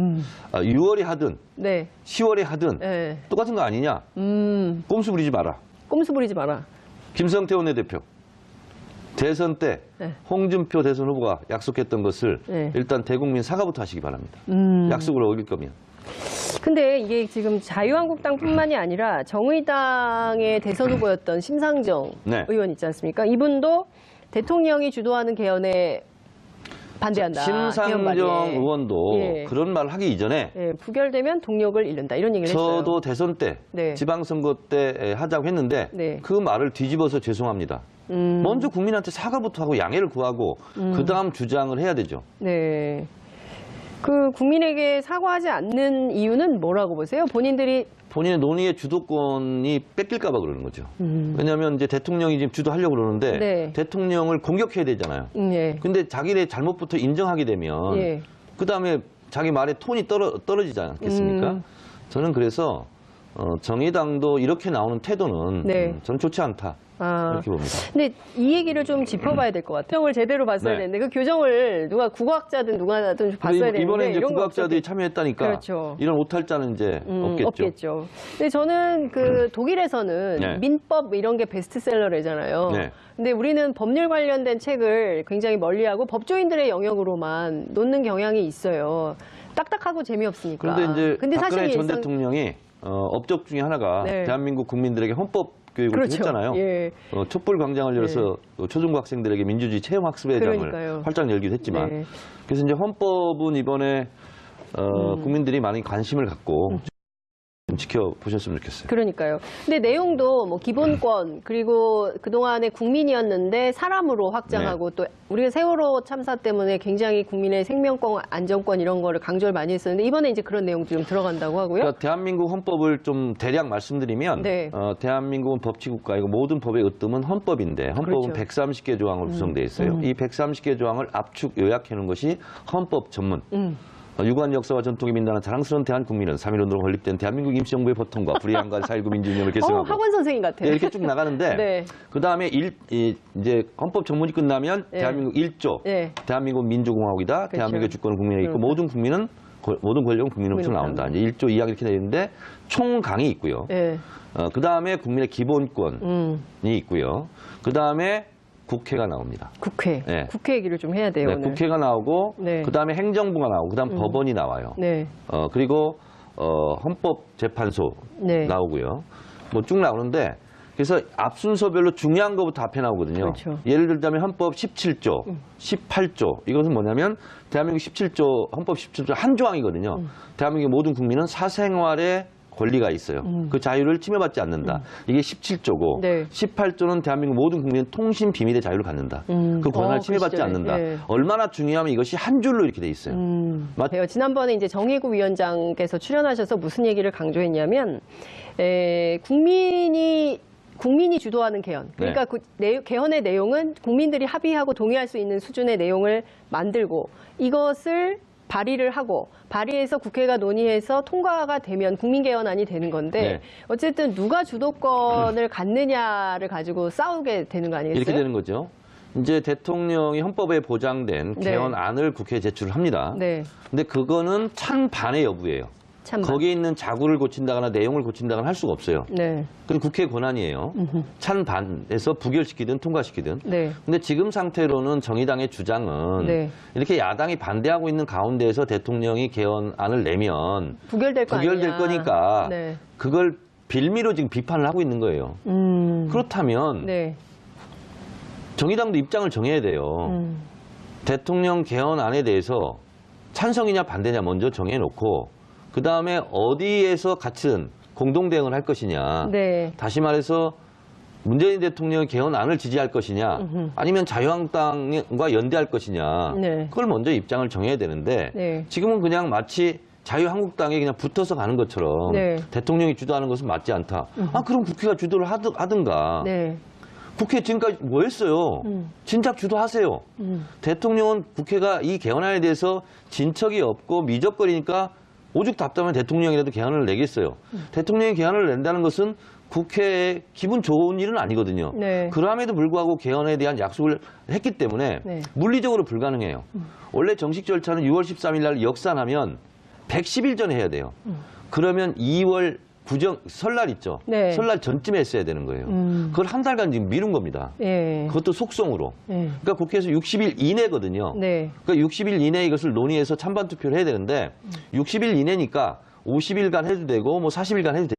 Speaker 2: 6월에 하든
Speaker 1: 네.
Speaker 2: 10월에 하든
Speaker 1: 예.
Speaker 2: 똑같은 거 아니냐. 꼼수 부리지 마라.
Speaker 1: 꼼수 부리지 마라.
Speaker 2: 김성태 원내대표. 대선 때
Speaker 1: 네.
Speaker 2: 홍준표 대선 후보가 약속했던 것을
Speaker 1: 네.
Speaker 2: 일단 대국민 사과부터 하시기 바랍니다. 약속을 어길 거면.
Speaker 1: 근데 이게 지금 자유한국당뿐만이 아니라 정의당의 대선 후보였던 심상정
Speaker 2: 네.
Speaker 1: 의원 있지 않습니까? 이분도 대통령이 주도하는 개헌에 반대한다. 개헌
Speaker 2: 심상정
Speaker 1: 발의에.
Speaker 2: 의원도
Speaker 1: 예.
Speaker 2: 그런 말을 하기 이전에
Speaker 1: 예, 부결되면 동력을 잃는다. 이런 얘기를 했어요.
Speaker 2: 저도 대선 때
Speaker 1: 네.
Speaker 2: 지방선거 때 하자고 했는데
Speaker 1: 네.
Speaker 2: 그 말을 뒤집어서 죄송합니다. 먼저 국민한테 사과부터 하고 양해를 구하고 그다음 주장을 해야 되죠.
Speaker 1: 네. 그 국민에게 사과하지 않는 이유는 뭐라고 보세요? 본인들이
Speaker 2: 본인의 논의의 주도권이 뺏길까 봐 그러는 거죠. 왜냐하면 이제 대통령이 지금 주도하려고 그러는데
Speaker 1: 네.
Speaker 2: 대통령을 공격해야 되잖아요.
Speaker 1: 예.
Speaker 2: 근데 자기네 잘못부터 인정하게 되면
Speaker 1: 예.
Speaker 2: 그다음에 자기 말의 톤이 떨어지지 않겠습니까? 저는 그래서 정의당도 이렇게 나오는 태도는
Speaker 1: 네.
Speaker 2: 저는 좋지 않다.
Speaker 1: 아.
Speaker 2: 이렇게 봅니다.
Speaker 1: 근데 이 얘기를 좀 짚어봐야 될 것 같아요. 교정을 제대로 봤어야
Speaker 2: 네.
Speaker 1: 되는데 그 교정을 누가 국어학자든 누가든 좀 봤어야 되는데
Speaker 2: 이번에 이제
Speaker 1: 이런 거
Speaker 2: 국악자들이
Speaker 1: 없었겠-
Speaker 2: 참여했다니까
Speaker 1: 그렇죠.
Speaker 2: 이런 오탈자는 이제 없겠죠.
Speaker 1: 없겠죠. 근데 저는 그 독일에서는
Speaker 2: 네.
Speaker 1: 민법 이런 게 베스트셀러래잖아요.
Speaker 2: 네.
Speaker 1: 근데 우리는 법률 관련된 책을 굉장히 멀리하고 법조인들의 영역으로만 놓는 경향이 있어요. 딱딱하고 재미없으니까.
Speaker 2: 그런데 이제
Speaker 1: 근데
Speaker 2: 박근혜
Speaker 1: 사실
Speaker 2: 전 대통령이 업적 중에 하나가
Speaker 1: 네.
Speaker 2: 대한민국 국민들에게 헌법 교육을
Speaker 1: 그렇죠.
Speaker 2: 했잖아요.
Speaker 1: 예.
Speaker 2: 촛불 광장을 열어서 초중고 학생들에게 민주주의 체험 학습회장을
Speaker 1: 그러니까요.
Speaker 2: 활짝 열기도 했지만
Speaker 1: 네.
Speaker 2: 그래서 이제 헌법은 이번에 국민들이 많이 관심을 갖고 좀 지켜보셨으면 좋겠어요.
Speaker 1: 그러니까요. 근데 내용도 뭐 기본권 그리고 그동안의 국민이었는데 사람으로 확장하고
Speaker 2: 네.
Speaker 1: 또 우리가 세월호 참사 때문에 굉장히 국민의 생명권, 안전권 이런 거를 강조를 많이 했었는데 이번에 이제 그런 내용도 좀 들어간다고 하고요.
Speaker 2: 그러니까 대한민국 헌법을 좀 대략 말씀드리면
Speaker 1: 네.
Speaker 2: 대한민국은 법치국가이고 모든 법의 으뜸은 헌법인데 헌법은
Speaker 1: 그렇죠.
Speaker 2: 130개 조항으로 구성되어 있어요. 이 130개 조항을 압축 요약해 놓은 것이 헌법 전문. 유구한 역사와 전통이 민다는 자랑스러운 대한국민은 3.1운동으로 건립된 대한민국 임시정부의 보통과 불의함과 4.19 민주운동을 개성하고
Speaker 1: 학원 선생님 같아요.
Speaker 2: 네, 이렇게 쭉 나가는데
Speaker 1: 네.
Speaker 2: 그다음에 이제 헌법 전문이 끝나면
Speaker 1: 네.
Speaker 2: 대한민국 1조
Speaker 1: 네.
Speaker 2: 대한민국 민주공화국이다.
Speaker 1: 그렇죠.
Speaker 2: 대한민국의 주권은 국민에게 있고
Speaker 1: 그러니까.
Speaker 2: 모든 국민은 모든 권력은 국민으로부터 나온다. 이제 1조 2항 이렇게 되어 있는데 총강이 있고요.
Speaker 1: 네.
Speaker 2: 그다음에 국민의 기본권이 있고요. 그다음에 국회가 나옵니다.
Speaker 1: 국회.
Speaker 2: 네.
Speaker 1: 국회 얘기를 좀 해야 돼요.
Speaker 2: 네,
Speaker 1: 오늘.
Speaker 2: 국회가 나오고
Speaker 1: 네.
Speaker 2: 그다음에 행정부가 나오고 그다음 법원이 나와요.
Speaker 1: 네.
Speaker 2: 그리고 헌법재판소
Speaker 1: 네.
Speaker 2: 나오고요. 뭐 쭉 나오는데 그래서 앞 순서별로 중요한 것부터 앞에 나오거든요.
Speaker 1: 그렇죠.
Speaker 2: 예를 들자면 헌법 17조, 18조 이것은 뭐냐면 대한민국 17조 헌법 17조 한 조항이거든요. 대한민국 모든 국민은 사생활의 권리가 있어요. 그 자유를 침해받지 않는다. 이게 17조고
Speaker 1: 네.
Speaker 2: 18조는 대한민국 모든 국민은 통신 비밀의 자유를 갖는다. 그 권한을 침해받지
Speaker 1: 시절에.
Speaker 2: 않는다.
Speaker 1: 네.
Speaker 2: 얼마나 중요하면 이것이 한 줄로 이렇게 돼 있어요.
Speaker 1: 그래요. 지난번에 이제 정혜구 위원장께서 출연하셔서 무슨 얘기를 강조했냐면 국민이 주도하는 개헌. 그러니까 그 개헌의 내용은 국민들이 합의하고 동의할 수 있는 수준의 내용을 만들고 이것을 발의를 하고 발의해서 국회가 논의해서 통과가 되면 국민개헌안이 되는 건데
Speaker 2: 네.
Speaker 1: 어쨌든 누가 주도권을 갖느냐를 가지고 싸우게 되는 거 아니겠어요?
Speaker 2: 이렇게 되는 거죠. 이제 대통령이 헌법에 보장된
Speaker 1: 네.
Speaker 2: 개헌안을 국회에 제출합니다.
Speaker 1: 네.
Speaker 2: 근데 그거는 찬반의 여부예요.
Speaker 1: 찬반.
Speaker 2: 거기에 있는 자구를 고친다거나 내용을 고친다거나 할 수가 없어요.
Speaker 1: 네.
Speaker 2: 그건 국회 권한이에요. 찬반에서 부결시키든 통과시키든.
Speaker 1: 네.
Speaker 2: 근데 지금 상태로는 정의당의 주장은
Speaker 1: 네.
Speaker 2: 이렇게 야당이 반대하고 있는 가운데에서 대통령이 개헌안을 내면
Speaker 1: 부결될 거
Speaker 2: 부결될
Speaker 1: 아니냐.
Speaker 2: 거니까
Speaker 1: 네.
Speaker 2: 그걸 빌미로 지금 비판을 하고 있는 거예요. 그렇다면
Speaker 1: 네.
Speaker 2: 정의당도 입장을 정해야 돼요. 대통령 개헌안에 대해서 찬성이냐 반대냐 먼저 정해놓고 그 다음에 어디에서 같은 공동 대응을 할 것이냐.
Speaker 1: 네.
Speaker 2: 다시 말해서 문재인 대통령의 개헌안을 지지할 것이냐 아니면 자유한국당과 연대할 것이냐.
Speaker 1: 네.
Speaker 2: 그걸 먼저 입장을 정해야 되는데
Speaker 1: 네.
Speaker 2: 지금은 그냥 마치 자유한국당에 그냥 붙어서 가는 것처럼
Speaker 1: 네.
Speaker 2: 대통령이 주도하는 것은 맞지 않다. 아 그럼 국회가 주도를 하든가.
Speaker 1: 네.
Speaker 2: 국회 지금까지 뭐 했어요? 진작 주도하세요. 대통령은 국회가 이 개헌안에 대해서 진척이 없고 미적거리니까 오죽 답답하면 대통령이라도 개헌을 내겠어요. 대통령이 개헌을 낸다는 것은 국회에 기분 좋은 일은 아니거든요.
Speaker 1: 네.
Speaker 2: 그럼에도 불구하고 개헌에 대한 약속을 했기 때문에
Speaker 1: 네.
Speaker 2: 물리적으로 불가능해요. 원래 정식 절차는 6월 13일 날 역산하면 110일 전에 해야 돼요. 그러면 2월 설날 있죠.
Speaker 1: 네.
Speaker 2: 설날 전쯤에 했어야 되는 거예요. 그걸 한 달간 지금 미룬 겁니다.
Speaker 1: 예.
Speaker 2: 그것도 속성으로.
Speaker 1: 예.
Speaker 2: 그러니까 국회에서 60일 이내거든요.
Speaker 1: 네.
Speaker 2: 그러니까 60일 이내에 이것을 논의해서 찬반 투표를 해야 되는데 60일 이내니까 50일간 해도 되고 뭐 40일간 해도 되고.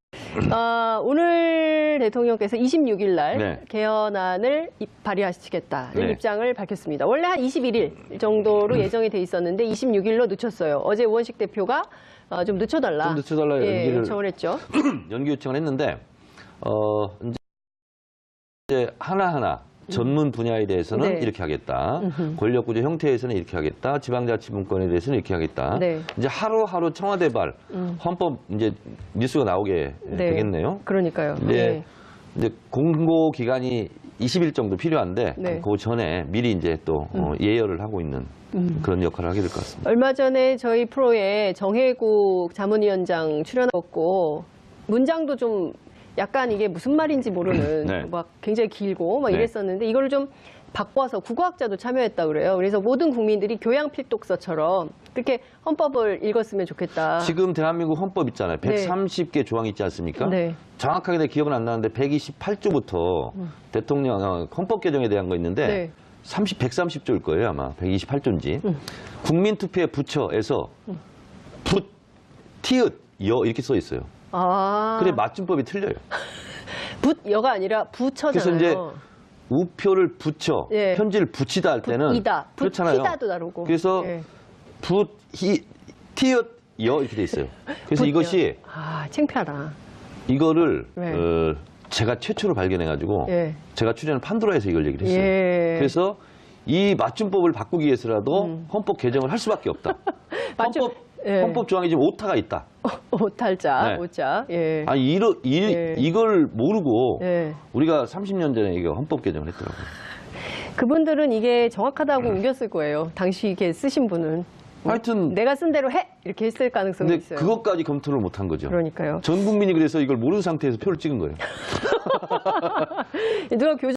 Speaker 1: 오늘 대통령께서 26일 날
Speaker 2: 네.
Speaker 1: 개헌안을 발의하시겠다 이런
Speaker 2: 네.
Speaker 1: 입장을 밝혔습니다. 원래 한 21일 정도로 예정이 돼 있었는데 26일로 늦췄어요. 어제 우원식 대표가 좀 늦춰달라.
Speaker 2: 좀 늦춰달라 연기를
Speaker 1: 요청을 했죠.
Speaker 2: 연기 요청을 했는데 이제 하나하나 전문 분야에 대해서는
Speaker 1: 네.
Speaker 2: 이렇게 하겠다. 권력구조 형태에서는 이렇게 하겠다. 지방자치분권에 대해서는 이렇게 하겠다.
Speaker 1: 네.
Speaker 2: 이제 하루하루 청와대발 헌법 이제 뉴스가 나오게
Speaker 1: 네.
Speaker 2: 되겠네요.
Speaker 1: 그러니까요.
Speaker 2: 네. 이제 공고 기간이 20일 정도 필요한데
Speaker 1: 네.
Speaker 2: 그 전에 미리 이제 또 예열을 하고 있는 그런 역할을 하게 될 것 같습니다.
Speaker 1: 얼마 전에 저희 프로에 정혜국 자문위원장 출연했고 문장도 좀 약간 이게 무슨 말인지 모르는
Speaker 2: 네.
Speaker 1: 막 굉장히 길고 막
Speaker 2: 네.
Speaker 1: 이랬었는데 이거를 좀 바꿔서 국어학자도 참여했다 그래요. 그래서 모든 국민들이 교양 필독서처럼 그렇게 헌법을 읽었으면 좋겠다.
Speaker 2: 지금 대한민국 헌법 있잖아요.
Speaker 1: 네.
Speaker 2: 130개 조항이 있지 않습니까?
Speaker 1: 네.
Speaker 2: 정확하게 내 기억은 안 나는데 128조부터 대통령 헌법 개정에 대한 거 있는데
Speaker 1: 네.
Speaker 2: 130조일 거예요 아마 128조인지 국민투표에 부처에서 붓, 티읕, 여 이렇게 써 있어요.
Speaker 1: 아.
Speaker 2: 근데 맞춤법이 틀려요.
Speaker 1: 붓여가 아니라 부처잖아요.
Speaker 2: 그래서 이제 우표를 붙여
Speaker 1: 예.
Speaker 2: 편지를 붙이다 할 때는
Speaker 1: 붓이다.
Speaker 2: 그렇잖아요.
Speaker 1: 붓히다도 다르고.
Speaker 2: 그래서
Speaker 1: 예.
Speaker 2: 붓, 히, 티읕, 여 이렇게 돼 있어요. 그래서
Speaker 1: 붓여.
Speaker 2: 이것이
Speaker 1: 창피하다.
Speaker 2: 이거를
Speaker 1: 네.
Speaker 2: 제가 최초로 발견해가지고
Speaker 1: 예.
Speaker 2: 제가 출연한 판도라에서 이걸 얘기를 했어요.
Speaker 1: 예.
Speaker 2: 그래서 이 맞춤법을 바꾸기 위해서라도 헌법 개정을 할 수밖에 없다.
Speaker 1: 맞춤- 예.
Speaker 2: 헌법 조항이 지금 오타가 있다.
Speaker 1: 오탈자,
Speaker 2: 네.
Speaker 1: 오자. 예.
Speaker 2: 아니
Speaker 1: 예.
Speaker 2: 이걸 모르고
Speaker 1: 예.
Speaker 2: 우리가 30년 전에 이거 헌법 개정을 했더라고요.
Speaker 1: 그분들은 이게 정확하다고 우겼을 거예요. 당시 이게 쓰신 분은.
Speaker 2: 하여튼
Speaker 1: 내가 쓴 대로 해! 이렇게 했을 가능성이
Speaker 2: 근데
Speaker 1: 있어요.
Speaker 2: 그것까지 검토를 못한 거죠.
Speaker 1: 그러니까요.
Speaker 2: 전 국민이 그래서 이걸 모르는 상태에서 표를 찍은 거예요.
Speaker 1: 누가 교정